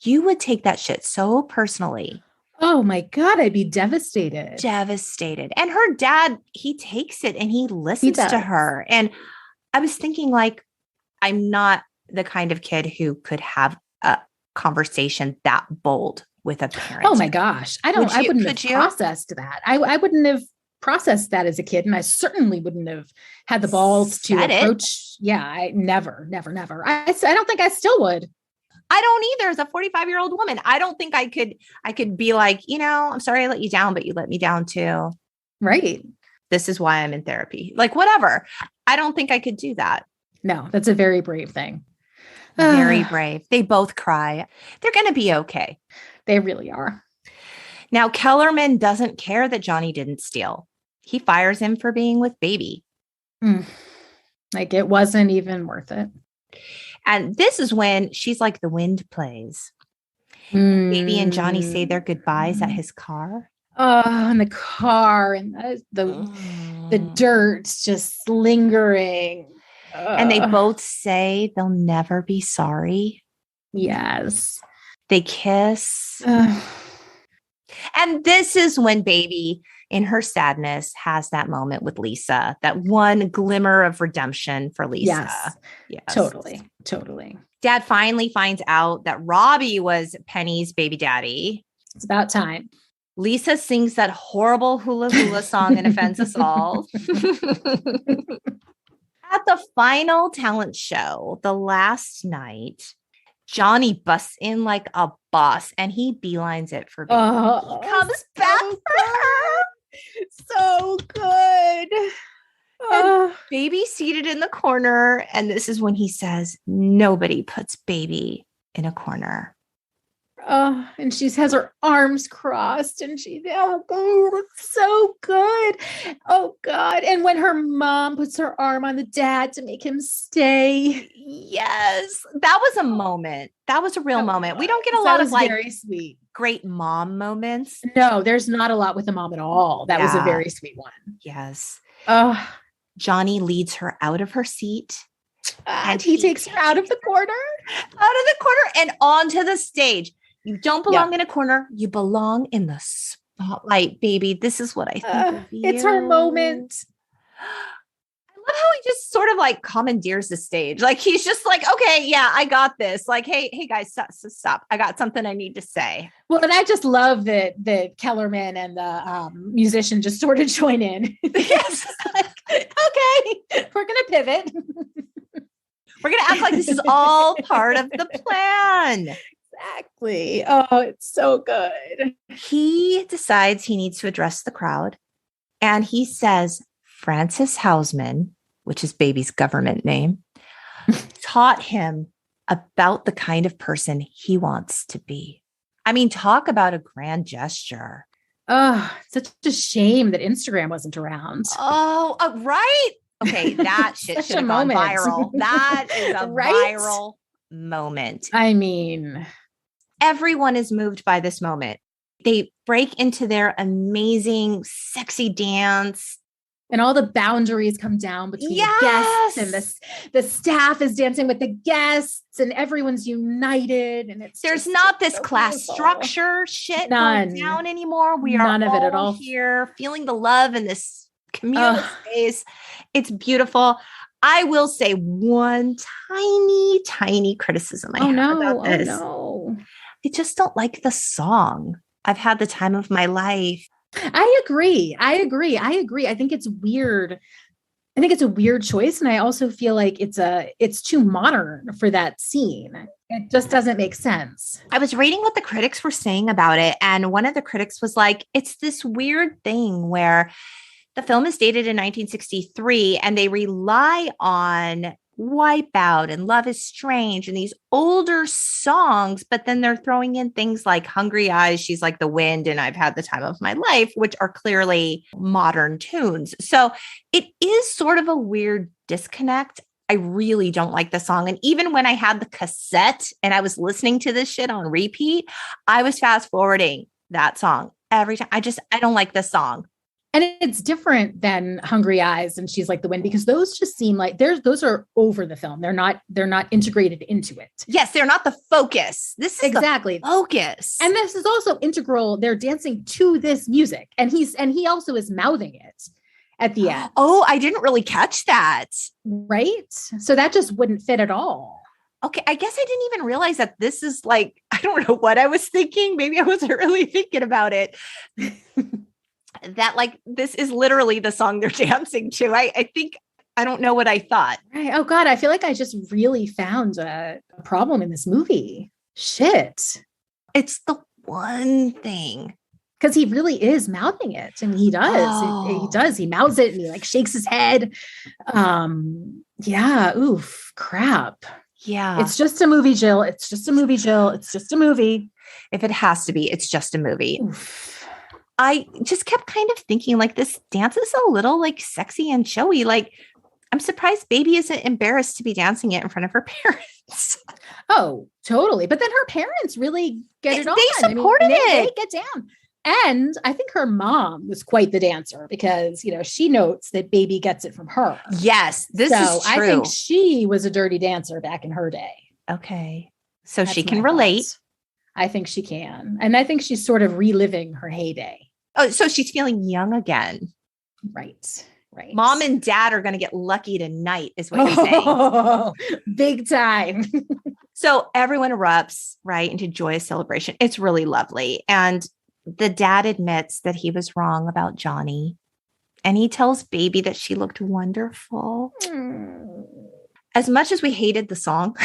you would take that shit so personally. Oh my God, I'd be devastated. Devastated. And her dad, he takes it and he listens to her. And I was thinking, like, I'm not the kind of kid who could have a conversation that bold with a parent. Oh my gosh. I wouldn't have processed that. I wouldn't have processed that as a kid. And I certainly wouldn't have had the balls to approach. Yeah, I never. I don't think I still would. I don't either. As a 45-year-old woman, I don't think I could be like, I'm sorry I let you down, but you let me down too. Right. This is why I'm in therapy. Like, whatever. I don't think I could do that. No, that's a very brave thing. Very brave. They both cry. They're going to be okay. They really are. Now, Kellerman doesn't care that Johnny didn't steal. He fires him for being with Baby. Like it wasn't even worth it. And this is when she's like, the wind plays. Baby and Johnny say their goodbyes at his car. Oh, in the car and the dirt just lingering. And they both say they'll never be sorry. Yes. They kiss. And this is when Baby, in her sadness, has that moment with Lisa, that one glimmer of redemption for Lisa. Yes. Totally. Dad finally finds out that Robbie was Penny's baby daddy. It's about time. Lisa sings that horrible hula hula song and offends us all. At the final talent show, the last night, Johnny busts in like a boss and he beelines it for Baby. He comes back for her. So good. And Baby seated in the corner. And this is when he says, nobody puts Baby in a corner. And she has her arms crossed and it's so good. Oh God. And when her mom puts her arm on the dad to make him stay. Yes. That was a moment. That was a real moment. We don't get a lot of like very sweet, great mom moments. No, there's not a lot with the mom at all. That was a very sweet one. Yes. Johnny leads her out of her seat. And he takes her out of the corner. And onto the stage. You don't belong in a corner. You belong in the spotlight, Baby. This is what I think of you. It's her moment. I love how he just sort of like commandeers the stage. Like he's just like, okay, yeah, I got this. Like, hey guys, stop. I got something I need to say. Well, and I just love that the Kellerman and the musician just sort of join in. Yes. Okay, we're going to pivot. We're going to act like this is all part of the plan. Exactly. Oh, it's so good. He decides he needs to address the crowd. And he says, Francis Hausman, which is Baby's government name, taught him about the kind of person he wants to be. I mean, talk about a grand gesture. Oh, such a shame that Instagram wasn't around. Oh, right. Okay, that shit should have gone viral. That is a viral moment. I mean, everyone is moved by this moment. They break into their amazing, sexy dance. And all the boundaries come down between the guests and the staff is dancing with the guests and everyone's united. And there's not this class structure shit going down anymore. We are of it at all here feeling the love in this communal space. It's beautiful. I will say one tiny criticism I have about this. I just don't like the song. I've had the time of my life. I agree. I think it's weird. I think it's a weird choice. And I also feel like it's too modern for that scene. It just doesn't make sense. I was reading what the critics were saying about it. And one of the critics was like, it's this weird thing where the film is dated in 1963 and they rely on Wipeout and Love is Strange and these older songs, but then they're throwing in things like Hungry Eyes, She's Like the Wind, and I've Had the Time of My Life, which are clearly modern tunes. So it is sort of a weird disconnect. I really don't like the song. And even when I had the cassette and I was listening to this shit on repeat, I was fast forwarding that song every time. I don't like this song. And it's different than Hungry Eyes and She's Like the Wind, because those just seem like those are over the film. They're not integrated into it. Yes, they're not the focus. This is exactly the focus. And this is also integral. They're dancing to this music. And he also is mouthing it at the end. Oh, I didn't really catch that. Right? So that just wouldn't fit at all. Okay, I guess I didn't even realize that this is like, I don't know what I was thinking. Maybe I wasn't really thinking about it. That like, this is literally the song they're dancing to. I think, I don't know what I thought. Right. Oh God, I feel like I just really found a problem in this movie. Shit. It's the one thing. Because he really is mouthing it. And he does. Oh. He does. He mouths it and he like shakes his head. Yeah. Oof. Crap. Yeah. It's just a movie, Jill. It's just a movie, Jill. It's just a movie. If it has to be, it's just a movie. Oof. I just kept kind of thinking like this dance is a little like sexy and showy. Like I'm surprised Baby isn't embarrassed to be dancing it in front of her parents. Oh, totally. But then her parents really get it on. They supported it. They get down. And I think her mom was quite the dancer because, she notes that Baby gets it from her. Yes, this is true. I think she was a dirty dancer back in her day. Okay. So That's she can relate. Thoughts. I think she can. And I think she's sort of reliving her heyday. Oh, so she's feeling young again. Right. Right. Mom and dad are going to get lucky tonight is what you're saying. Big time. So everyone erupts, right, into joyous celebration. It's really lovely. And the dad admits that he was wrong about Johnny. And he tells Baby that she looked wonderful. As much as we hated the song,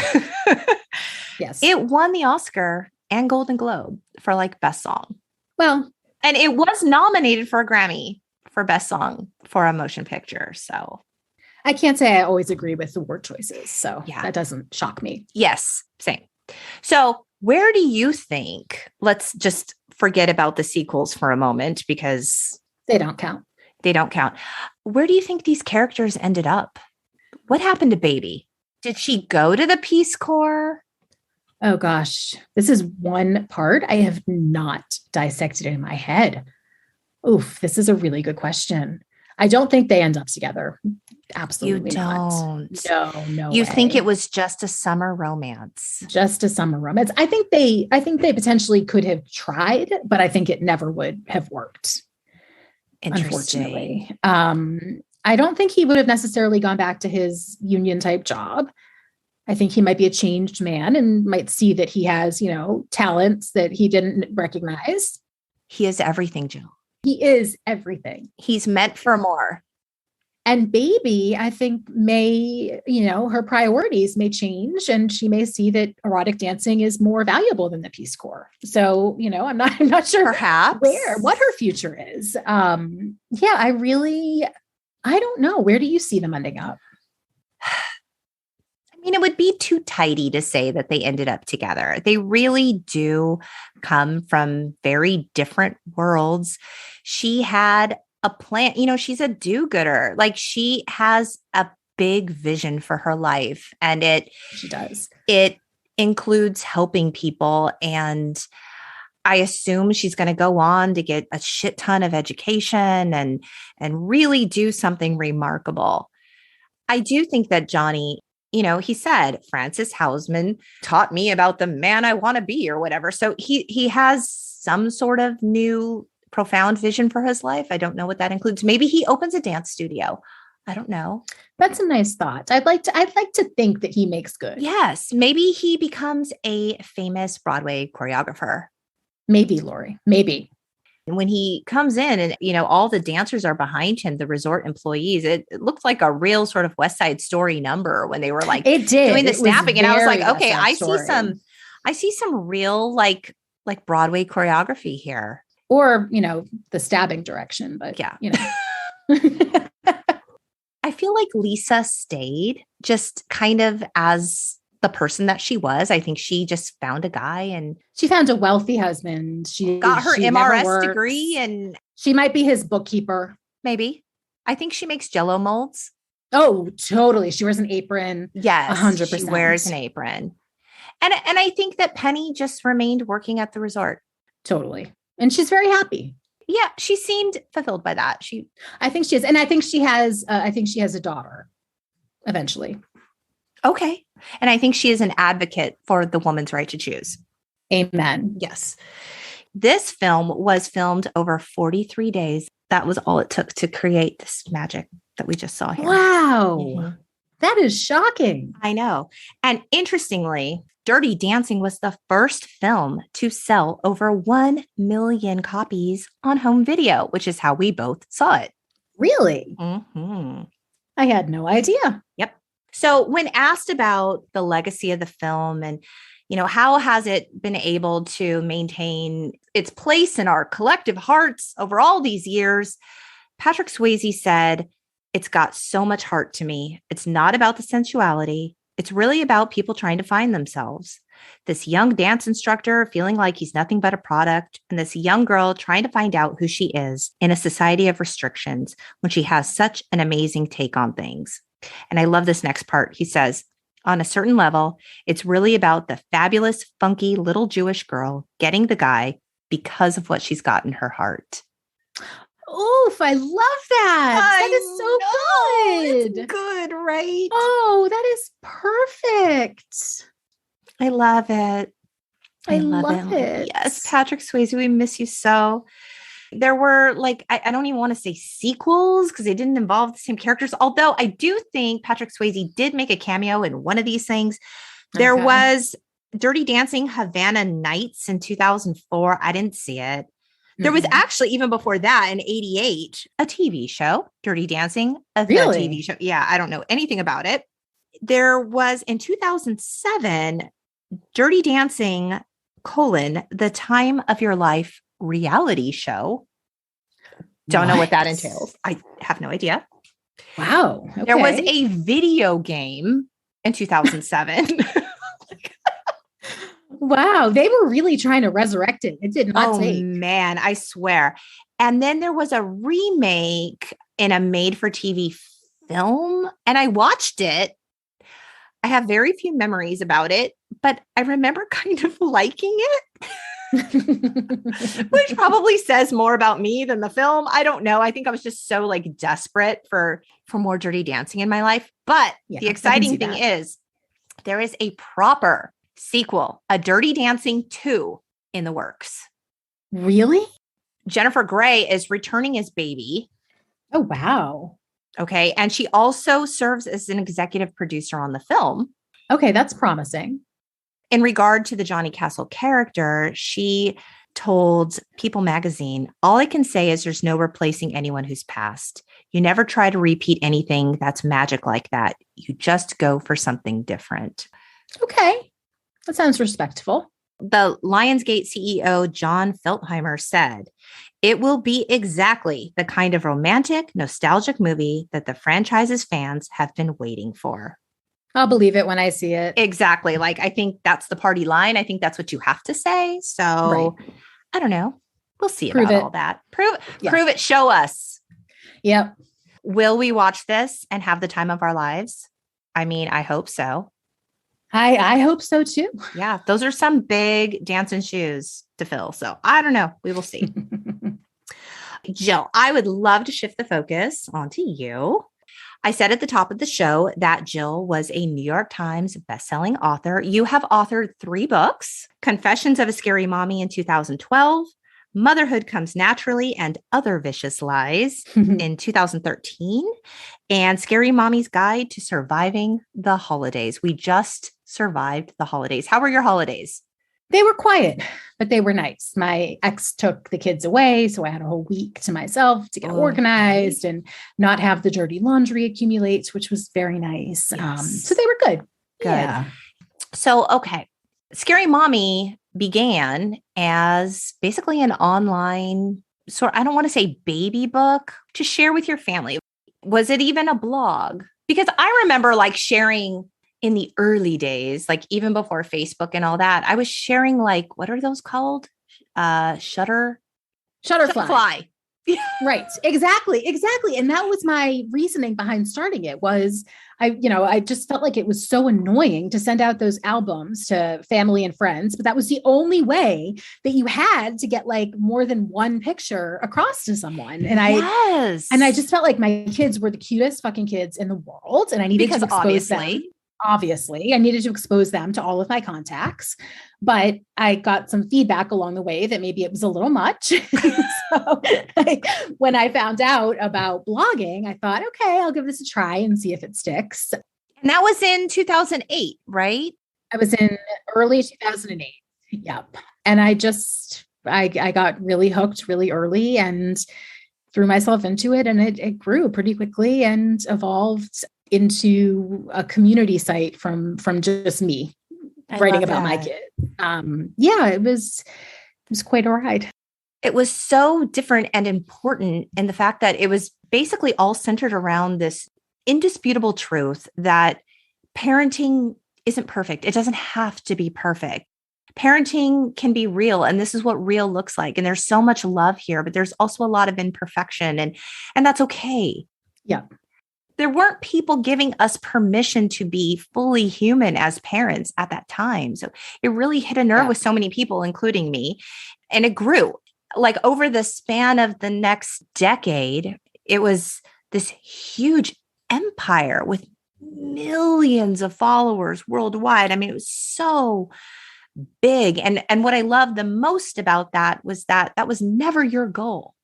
yes, it won the Oscar and Golden Globe for like best song. Well, and it was nominated for a Grammy for best song for a motion picture. So I can't say I always agree with the word choices. So yeah, that doesn't shock me. Yes, same. So where do you think, let's just forget about the sequels for a moment because they don't count. They don't count. Where do you think these characters ended up? What happened to Baby? Did she go to the Peace Corps? Oh gosh, this is one part I have not dissected in my head. Oof, this is a really good question. I don't think they end up together. Absolutely not. No. You think it was just a summer romance? Just a summer romance. I think they potentially could have tried, but I think it never would have worked. Unfortunately. I don't think he would have necessarily gone back to his union type job. I think he might be a changed man and might see that he has, talents that he didn't recognize. He is everything, Jill. He is everything. He's meant for more. And Baby, I think may, her priorities may change and she may see that erotic dancing is more valuable than the Peace Corps. So, I'm not sure perhaps what her future is. I don't know. Where do you see them ending up? I mean, it would be too tidy to say that they ended up together. They really do come from very different worlds. She had a plan, she's a do-gooder. Like she has a big vision for her life and she does. It includes helping people. And I assume she's going to go on to get a shit ton of education and really do something remarkable. I do think that Johnny, he said, Francis Hausman taught me about the man I want to be or whatever. So he has some sort of new profound vision for his life. I don't know what that includes. Maybe he opens a dance studio. I don't know. That's a nice thought. I'd like to think that he makes good. Yes. Maybe he becomes a famous Broadway choreographer. Maybe, Lori. Maybe. When he comes in and, all the dancers are behind him, the resort employees, it looked like a real sort of West Side Story number when they were like doing the snapping. And I was like, okay, I see some real like Broadway choreography here. Or, the stabbing direction, but yeah. I feel like Lisa stayed just kind of as the person that she was. I think she just found a guy and she found a wealthy husband. She got her MRS degree and she might be his bookkeeper. Maybe. I think she makes Jell-O molds. Oh, totally. She wears an apron. Yes. 100%. She wears an apron. And I think that Penny just remained working at the resort. Totally. And she's very happy. Yeah, she seemed fulfilled by that. I think she is. And I think she has a daughter eventually. Okay. And I think she is an advocate for the woman's right to choose. Amen. Yes. This film was filmed over 43 days. That was all it took to create this magic that we just saw here. Wow. Mm-hmm. That is shocking. I know. And interestingly, Dirty Dancing was the first film to sell over 1 million copies on home video, which is how we both saw it. Really? Mm-hmm. I had no idea. Yep. So when asked about the legacy of the film and, how has it been able to maintain its place in our collective hearts over all these years, Patrick Swayze said, "It's got so much heart to me. It's not about the sensuality. It's really about people trying to find themselves. This young dance instructor feeling like he's nothing but a product, and this young girl trying to find out who she is in a society of restrictions when she has such an amazing take on things." And I love this next part. He says, "On a certain level, it's really about the fabulous, funky little Jewish girl getting the guy because of what she's got in her heart." Oof, I love that. That is so good. It's good, right? Oh, that is perfect. I love it. I love it. Yes, Patrick Swayze, we miss you so. There were I don't even want to say sequels because they didn't involve the same characters. Although I do think Patrick Swayze did make a cameo in one of these things. There was Dirty Dancing Havana Nights in 2004. I didn't see it. There was actually, even before that, in 88, a TV show, Dirty Dancing, Really? TV show. Yeah, I don't know anything about it. There was, in 2007, Dirty Dancing, the Time of Your Life reality show. Don't know what that entails. I have no idea. Wow. Okay. There was a video game in 2007. Wow. They were really trying to resurrect it. It did not take. Oh, man, I swear. And then there was a remake in a made-for-TV film, and I watched it. I have very few memories about it, but I remember kind of liking it, which probably says more about me than the film. I don't know. I think I was just so desperate for more Dirty Dancing in my life. But the exciting thing is there is a proper sequel, a Dirty Dancing 2 in the works. Really? Jennifer Grey is returning as Baby. Oh, wow. Okay. And she also serves as an executive producer on the film. Okay. That's promising. In regard to the Johnny Castle character, she told People magazine, "All I can say is there's no replacing anyone who's passed. You never try to repeat anything that's magic like that. You just go for something different." Okay. That sounds respectful. The Lionsgate CEO, John Feltheimer, said, "It will be exactly the kind of romantic, nostalgic movie that the franchise's fans have been waiting for." I'll believe it when I see it. Exactly. I think that's the party line. I think that's what you have to say. So I don't know. We'll see about all that. Prove it. Show us. Yep. Will we watch this and have the time of our lives? I mean, I hope so. I hope so too. Yeah. Those are some big dancing shoes to fill. So I don't know. We will see. Jill, I would love to shift the focus onto you. I said at the top of the show that Jill was a New York Times bestselling author. You have authored 3 books: Confessions of a Scary Mommy in 2012, Motherhood Comes Naturally and Other Vicious Lies in 2013, and Scary Mommy's Guide to Surviving the Holidays. We just survived the holidays. How were your holidays? They were quiet, but they were nice. My ex took the kids away, so I had a whole week to myself to get organized and not have the dirty laundry accumulate, which was very nice. Yes. So they were good. Good. Yeah. So, okay. Scary Mommy began as basically an online I don't want to say baby book to share with your family. Was it even a blog? Because I remember sharing in the early days, even before Facebook and all that, I was sharing what are those called? Shutterfly. Right. Exactly. And that was my reasoning behind starting it was I just felt like it was so annoying to send out those albums to family and friends, but that was the only way that you had to get like more than one picture across to someone. And I just felt like my kids were the cutest fucking kids in the world. And I needed to expose them. Obviously, I needed to expose them to all of my contacts, but I got some feedback along the way that maybe it was a little much. So when I found out about blogging, I thought, okay, I'll give this a try and see if it sticks. And that was in 2008, right? I was in early 2008. Yep. And I got really hooked really early and threw myself into it, and it grew pretty quickly and evolved into a community site from just me writing about my kid. It was quite a ride. It was so different and important in the fact that it was basically all centered around this indisputable truth that parenting isn't perfect. It doesn't have to be perfect. Parenting can be real, and this is what real looks like. And there's so much love here, but there's also a lot of imperfection, and that's okay. Yeah. There weren't people giving us permission to be fully human as parents at that time. So it really hit a nerve with so many people, including me. And it grew like over the span of the next decade. It was this huge empire with millions of followers worldwide. I mean, it was so big. And what I loved the most about that was that was never your goal.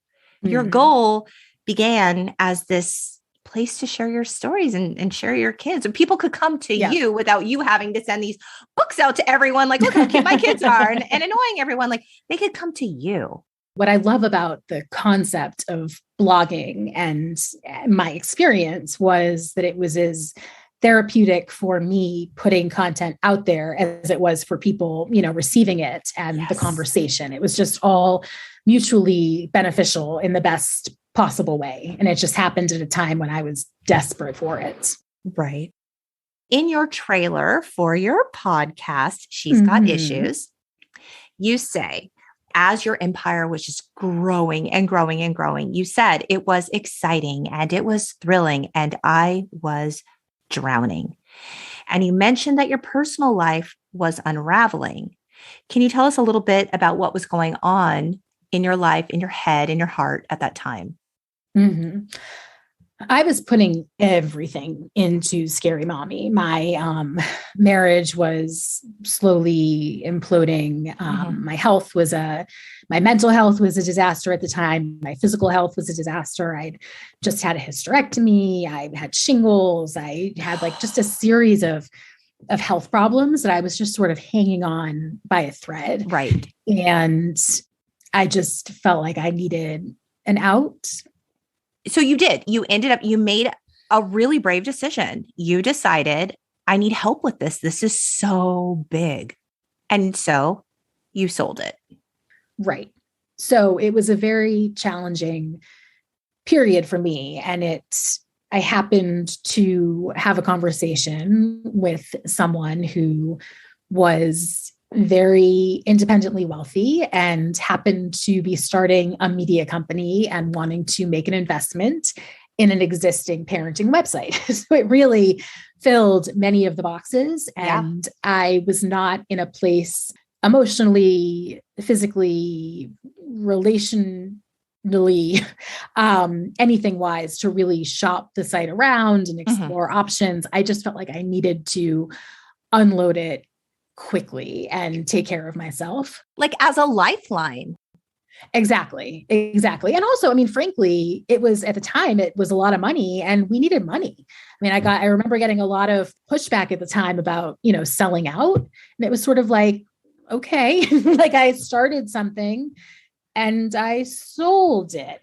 Mm-hmm. Your goal began as this place to share your stories and share your kids. And people could come to you without you having to send these books out to everyone. Like, look how cute my kids are and annoying everyone. Like, they could come to you. What I love about the concept of blogging and my experience was that it was as therapeutic for me putting content out there as it was for people, receiving it and the conversation. It was just all mutually beneficial in the best possible way. And it just happened at a time when I was desperate for it. Right. In your trailer for your podcast, She's Got Issues, you say, as your empire was just growing and growing and growing, you said it was exciting and it was thrilling and I was drowning. And you mentioned that your personal life was unraveling. Can you tell us a little bit about what was going on in your life, in your head, in your heart at that time? Mm-hmm. I was putting everything into Scary Mommy. My marriage was slowly imploding. My mental health was a disaster at the time. My physical health was a disaster. I'd just had a hysterectomy. I had shingles. I had like just a series of health problems that I was just sort of hanging on by a thread. Right. And I just felt like I needed an out. So you did. You made a really brave decision. You decided, I need help with this. This is so big. And so you sold it. Right. So it was a very challenging period for me. And I happened to have a conversation with someone who was very independently wealthy and happened to be starting a media company and wanting to make an investment in an existing parenting website. So it really filled many of the boxes. And I was not in a place emotionally, physically, relationally, anything wise to really shop the site around and explore options. I just felt like I needed to unload it quickly and take care of myself. Like as a lifeline. Exactly. And also, I mean, frankly, it was at the time, it was a lot of money and we needed money. I mean, I remember getting a lot of pushback at the time about, selling out. And it was sort of like, okay, like I started something and I sold it.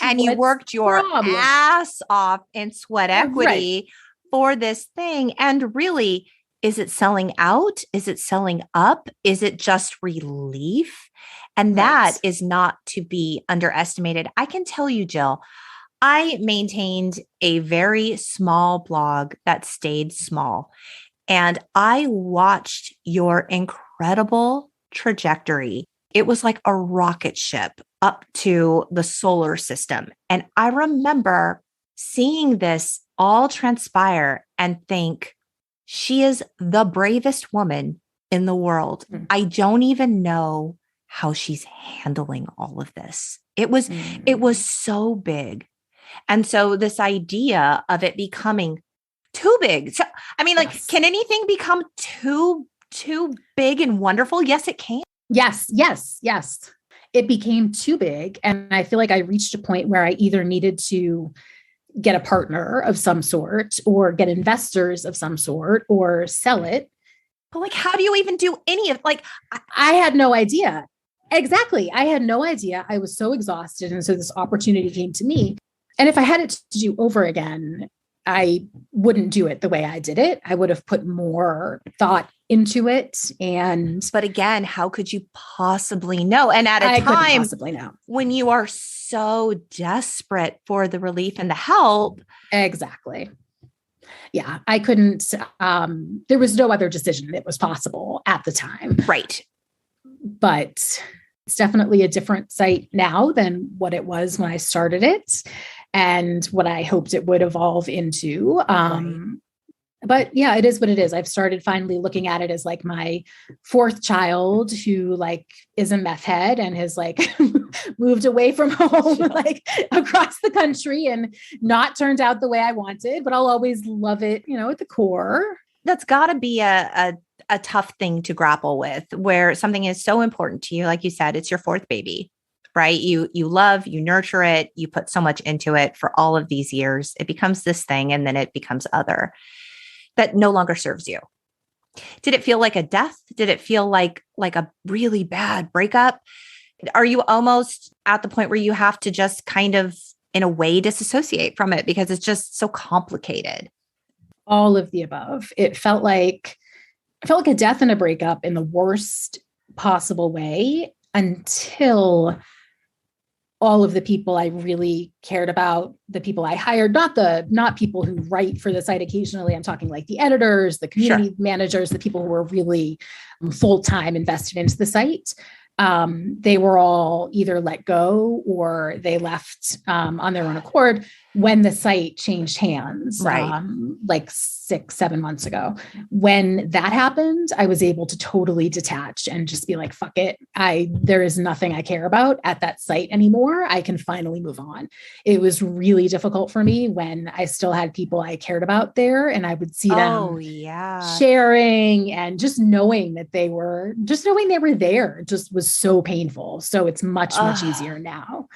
And you worked your ass off in sweat equity for this thing. And really, is it selling out? Is it selling up? Is it just relief? And that is not to be underestimated. I can tell you, Jill, I maintained a very small blog that stayed small. And I watched your incredible trajectory. It was like a rocket ship up to the solar system. And I remember seeing this all transpire and think she is the bravest woman in the world. I don't even know how she's handling all of this. It was so big. And so this idea of it becoming too big. So, I mean, like, can anything become too big and wonderful? Yes, it can. Yes. It became too big. And I feel like I reached a point where I either needed to get a partner of some sort or get investors of some sort or sell it. But like, how do you even do any of I had no idea. Exactly. I had no idea. I was so exhausted. And so this opportunity came to me. And if I had it to do over again, I wouldn't do it the way I did it. I would have put more thought into it. But again, how could you possibly know? And at a time when you are so desperate for the relief and the help. Exactly. Yeah, I couldn't. There was no other decision that was possible at the time. Right. But it's definitely a different site now than what it was when I started it and what I hoped it would evolve into. But yeah, it is what it is. I've started finally looking at it as like my fourth child who like is a meth head and has like moved away from home, like across the country and not turned out the way I wanted, but I'll always love it, at the core. That's gotta be a tough thing to grapple with, where something is so important to you. Like you said, it's your fourth baby, right? You love, you nurture it, you put so much into it for all of these years. It becomes this thing, and then it becomes other that no longer serves you. Did it feel like a death? Did it feel like a really bad breakup? Are you almost at the point where you have to just kind of, in a way, disassociate from it because it's just so complicated? All of the above. It felt like a death and a breakup in the worst possible way until all of the people I really cared about, the people I hired, not people who write for the site occasionally. I'm talking like the editors, the community managers, the people who were really full-time invested into the site. They were all either let go or they left on their own accord when the site changed hands, like 6-7 months ago. When that happened, I was able to totally detach and just be like, fuck it. There is nothing I care about at that site anymore. I can finally move on. It was really difficult for me when I still had people I cared about there and I would see them sharing and just knowing they were there just was so painful. So it's much easier now.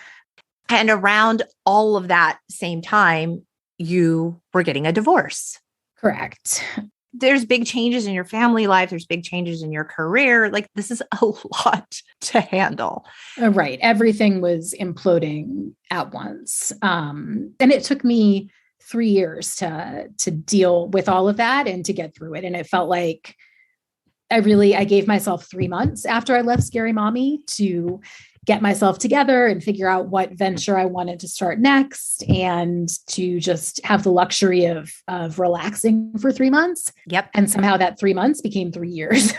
And around all of that same time, you were getting a divorce. Correct. There's big changes in your family life. There's big changes in your career. Like, this is a lot to handle. Right. Everything was imploding at once. And it took me 3 years to deal with all of that and to get through it. And it felt like I gave myself 3 months after I left Scary Mommy to get myself together and figure out what venture I wanted to start next and to just have the luxury of relaxing for 3 months. Yep. And somehow that 3 months became 3 years.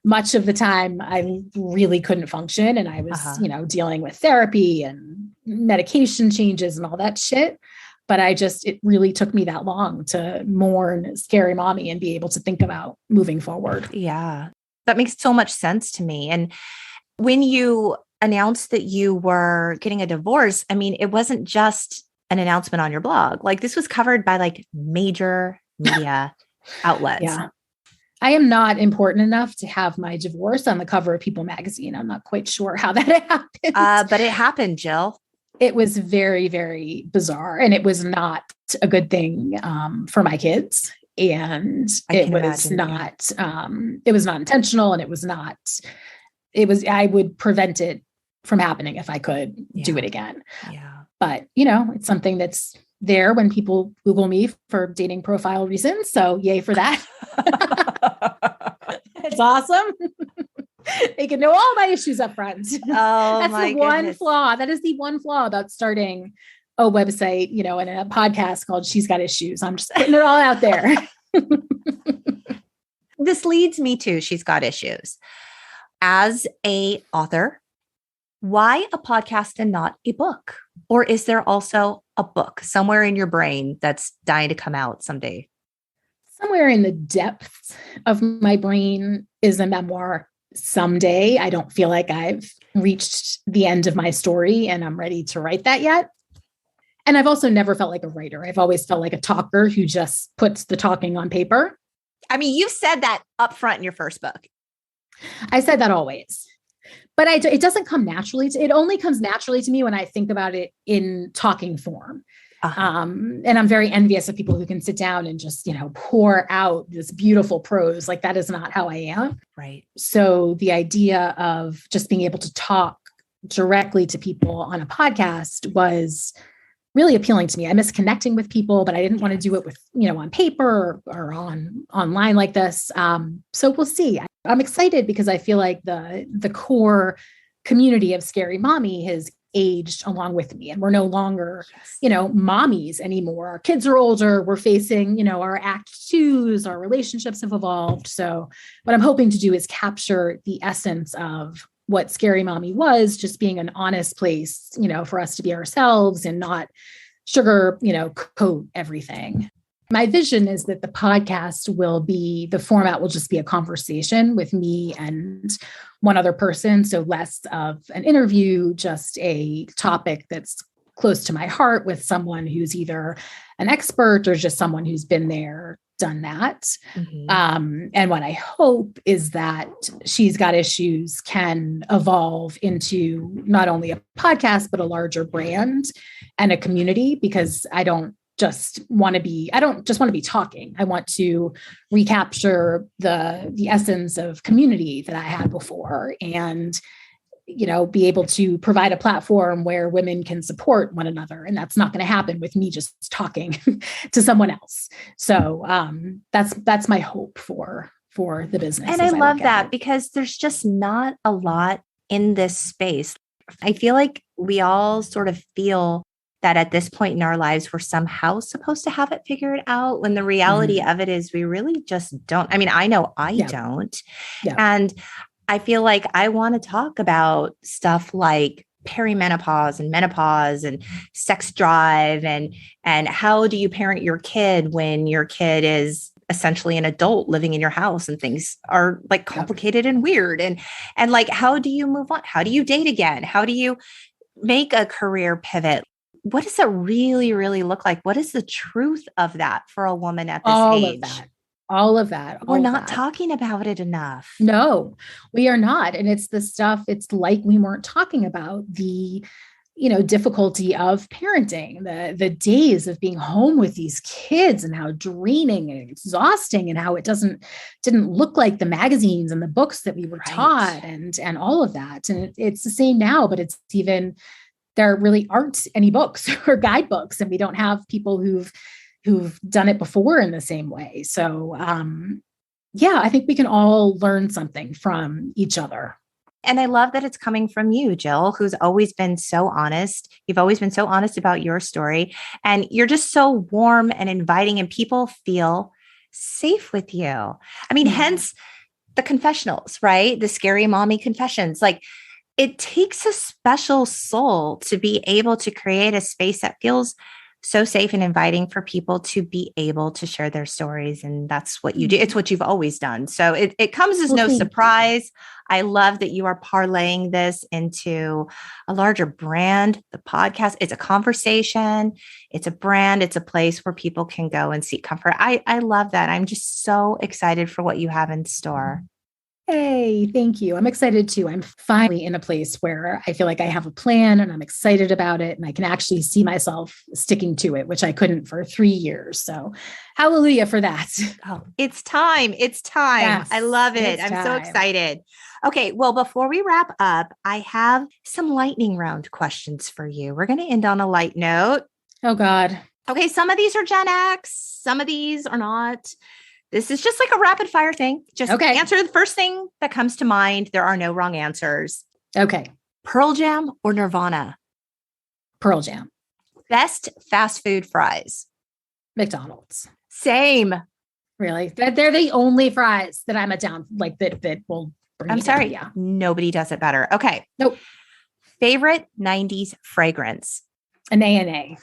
Much of the time I really couldn't function. And I was, dealing with therapy and medication changes and all that shit. But it really took me that long to mourn Scary Mommy and be able to think about moving forward. Yeah. That makes so much sense to me. And when you announced that you were getting a divorce, I mean, it wasn't just an announcement on your blog. Like, this was covered by like major media outlets. Yeah. I am not important enough to have my divorce on the cover of People magazine. I'm not quite sure how that happened. But it happened, Jill. It was very, very bizarre. And it was not a good thing for my kids. And it was not intentional. And I would prevent it from happening if I could do it again. Yeah. But, it's something that's there when people Google me for dating profile reasons. So yay for that. It's awesome. They can know all my issues up front. Oh, that's my the one goodness. flaw. That is the one flaw about starting a website, and a podcast called She's Got Issues. I'm just putting it all out there. This leads me to She's Got Issues. As a author, Why a podcast and not a book? Or is there also a book somewhere in your brain that's dying to come out someday? Somewhere in the depths of my brain is a memoir someday. I don't feel like I've reached the end of my story and I'm ready to write that yet. And I've also never felt like a writer. I've always felt like a talker who just puts the talking on paper. I mean, you said that up front in your first book. I said that always. But it doesn't come naturally. It only comes naturally to me when I think about it in talking form. And I'm very envious of people who can sit down and just, pour out this beautiful prose. Like that is not how I am. Right. So the idea of just being able to talk directly to people on a podcast was really appealing to me. I miss connecting with people, but I didn't want to do it with, on paper or online like this. So we'll see. I'm excited because I feel like the core community of Scary Mommy has aged along with me, and we're no longer, mommies anymore. Our kids are older. We're facing, our act twos, our relationships have evolved. So what I'm hoping to do is capture the essence of what Scary Mommy was, just being an honest place, for us to be ourselves and not sugar, coat everything. My vision is that the podcast the format will just be a conversation with me and one other person. So less of an interview, just a topic that's close to my heart with someone who's either an expert or just someone who's been there, done that. Mm-hmm. And what I hope is that She's Got Issues can evolve into not only a podcast, but a larger brand and a community, because I don't just want to be talking. I want to recapture the essence of community that I had before and, be able to provide a platform where women can support one another. And that's not going to happen with me just talking to someone else. So that's my hope for the business. And I love that because there's just not a lot in this space. I feel like we all sort of feel that at this point in our lives, we're somehow supposed to have it figured out, when the reality of it is we really just don't. I mean, I know I don't. Yeah. And I feel like I want to talk about stuff like perimenopause and menopause and sex drive and how do you parent your kid when your kid is essentially an adult living in your house and things are like complicated and weird. And like, how do you move on? How do you date again? How do you make a career pivot? What does it really, really look like? What is the truth of that for a woman at this age? All of that. We're not talking about it enough. No, we are not. And it's the stuff, it's like we weren't talking about the, difficulty of parenting, the days of being home with these kids and how draining and exhausting and how it didn't look like the magazines and the books that we were taught and all of that. And it's the same now, but it's even, there really aren't any books or guidebooks, and we don't have people who've done it before in the same way. So, I think we can all learn something from each other. And I love that it's coming from you, Jill, who's always been so honest. You've always been so honest about your story, and you're just so warm and inviting, and people feel safe with you. I mean, hence the confessionals, right? The Scary Mommy confessions. Like, it takes a special soul to be able to create a space that feels so safe and inviting for people to be able to share their stories. And that's what you do. It's what you've always done. So it comes as no surprise. I love that you are parlaying this into a larger brand. The podcast, it's a conversation, it's a brand, it's a place where people can go and seek comfort. I love that. I'm just so excited for what you have in store. Hey, thank you. I'm excited too. I'm finally in a place where I feel like I have a plan and I'm excited about it, and I can actually see myself sticking to it, which I couldn't for 3 years. So hallelujah for that. Oh, it's time. It's time. Yes, I love it. I'm so excited. Okay. Well, before we wrap up, I have some lightning round questions for you. We're going to end on a light note. Oh God. Okay. Some of these are Gen X. Some of these are not. This is just like a rapid fire thing. Just answer the first thing that comes to mind. There are no wrong answers. Okay. Pearl Jam or Nirvana? Pearl Jam. Best fast food fries? McDonald's. Same. Really? They're the only fries that I'm a down, like that will bring I'm me sorry. down. Yeah. Nobody does it better. Okay. Nope. Favorite 90s fragrance? An A&A.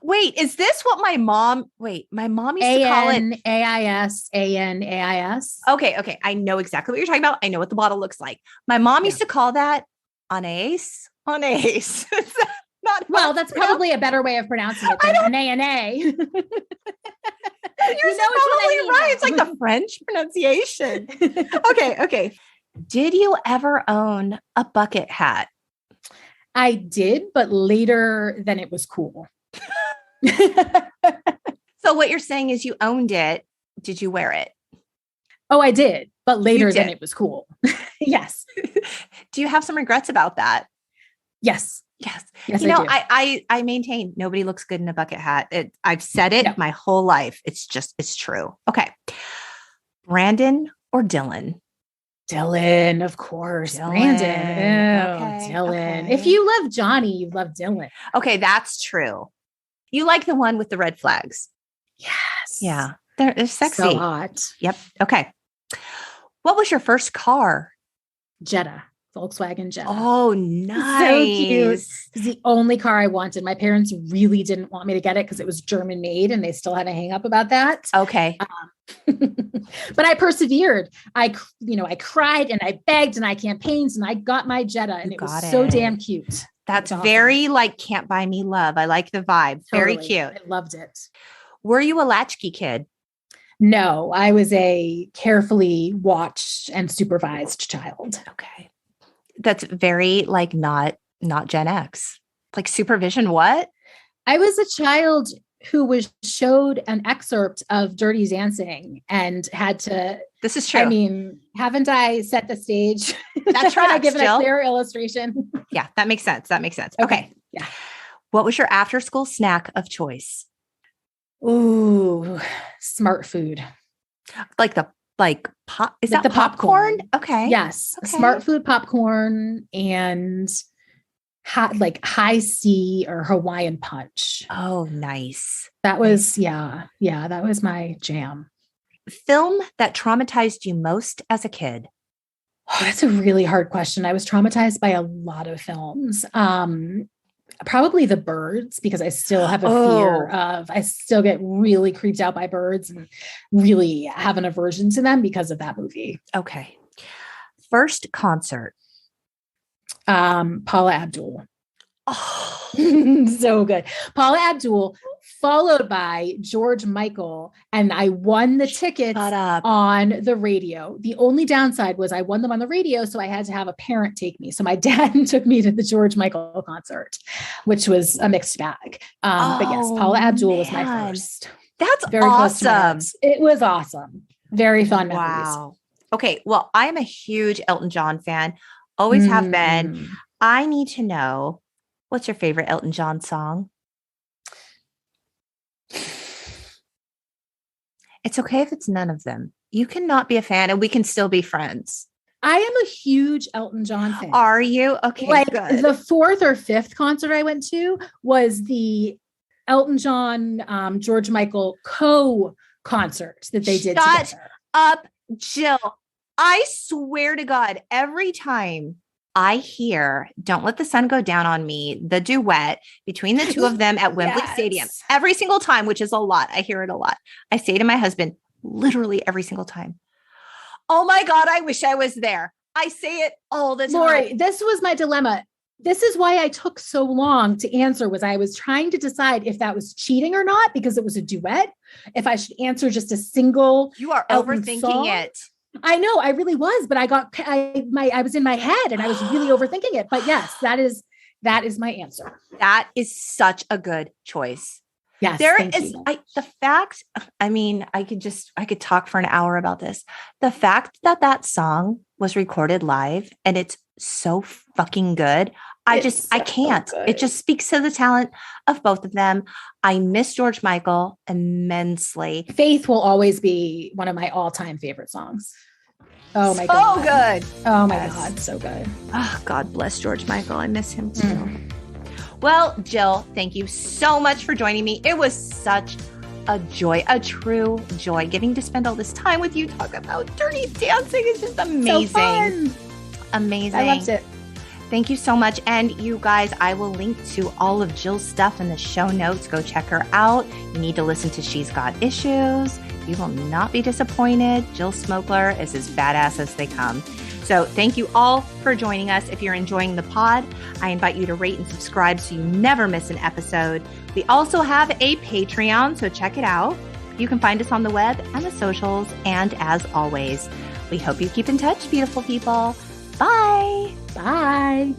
Wait, is this what my mom used to call it? A-I-S, A-N-A-I-S. Okay. I know exactly what you're talking about. I know what the bottle looks like. My mom used to call that anise. Anise. Well, that's probably a better way of pronouncing it than an A&A. You're probably right. It's like the French pronunciation. Okay. Did you ever own a bucket hat? I did, but later than it was cool. So what you're saying is you owned it. Did you wear it? Oh, I did, but later than it was cool. Yes. Do you have some regrets about that? Yes. I maintain nobody looks good in a bucket hat. I've said it my whole life. It's true. Okay. Brandon or Dylan? Dylan, of course. Dylan. Brandon. Okay. Dylan. Okay. If you love Johnny, you love Dylan. Okay, that's true. You like the one with the red flags. Yes. Yeah. They're sexy. So hot. Yep. Okay. What was your first car? Jetta. Volkswagen Jetta. Oh, nice. So cute. It's the only car I wanted. My parents really didn't want me to get it because it was German made and they still had a hang up about that. Okay. But I persevered. I cried and I begged and I campaigned and I got my Jetta and it was so damn cute. That's very like Can't Buy Me Love. I like the vibe. Totally. Very cute. I loved it. Were you a latchkey kid? No, I was a carefully watched and supervised child. Okay. That's very like not Gen X. Like supervision, what? I was a child who was showed an excerpt of Dirty Dancing and had to. This is true. I mean, haven't I set the stage? That's right. I given a clear illustration. Yeah, that makes sense. Okay. Yeah. What was your after school snack of choice? Ooh, smart food. Like the pop. Is like that the popcorn? Okay. Yes. Okay. Smart food popcorn and high C or Hawaiian punch. Oh, nice. That was, that was my jam. Film that traumatized you most as a kid? Oh, that's a really hard question. I was traumatized by a lot of films. Probably The Birds, because I still have a fear of, I still get really creeped out by birds and really have an aversion to them because of that movie. Okay. First concert? Paula Abdul. Oh, so good. Paula Abdul, followed by George Michael, and I won the tickets on the radio. The only downside was I won them on the radio, so I had to have a parent take me. So my dad took me to the George Michael concert, which was a mixed bag. But yes, Paula Abdul was my first. That's very awesome. It was awesome. Very fun memories. Wow. Okay, well, I am a huge Elton John fan. Always have been. I need to know, what's your favorite Elton John song? It's okay if it's none of them. You cannot be a fan and we can still be friends. I am a huge Elton John fan. Are you? Okay, good. The fourth or fifth concert I went to was the Elton John, George Michael co-concert that they did together. Shut up, Jill. I swear to God, every time I hear Don't Let the Sun Go Down on Me, the duet between the two of them at Wembley Stadium, every single time, which is a lot. I hear it a lot. I say to my husband, literally every single time, oh my God, I wish I was there. I say it all the time. Lori, this was my dilemma. This is why I took so long to answer, was I was trying to decide if that was cheating or not, because it was a duet, if I should answer just a single. You are overthinking it. I know, I really was, but I was in my head and I was really overthinking it. But yes, that is my answer. That is such a good choice. Yes. I could talk for an hour about this. The fact that song was recorded live and it's so fucking good. I can't. Good. It just speaks to the talent of both of them. I miss George Michael immensely. Faith will always be one of my all-time favorite songs. Oh my God. So good. Oh my God. So good. Oh, God bless George Michael. I miss him too. Well, Jill, thank you so much for joining me. It was such a joy, a true joy getting to spend all this time with you, talk about Dirty Dancing. It's just amazing. So fun. Amazing. I loved it. Thank you so much. And you guys, I will link to all of Jill's stuff in the show notes. Go check her out. You need to listen to She's Got Issues. You will not be disappointed. Jill Smokler is as badass as they come. So thank you all for joining us. If you're enjoying the pod, I invite you to rate and subscribe so you never miss an episode. We also have a Patreon, so check it out. You can find us on the web and the socials. And as always, we hope you keep in touch, beautiful people. Bye. Bye.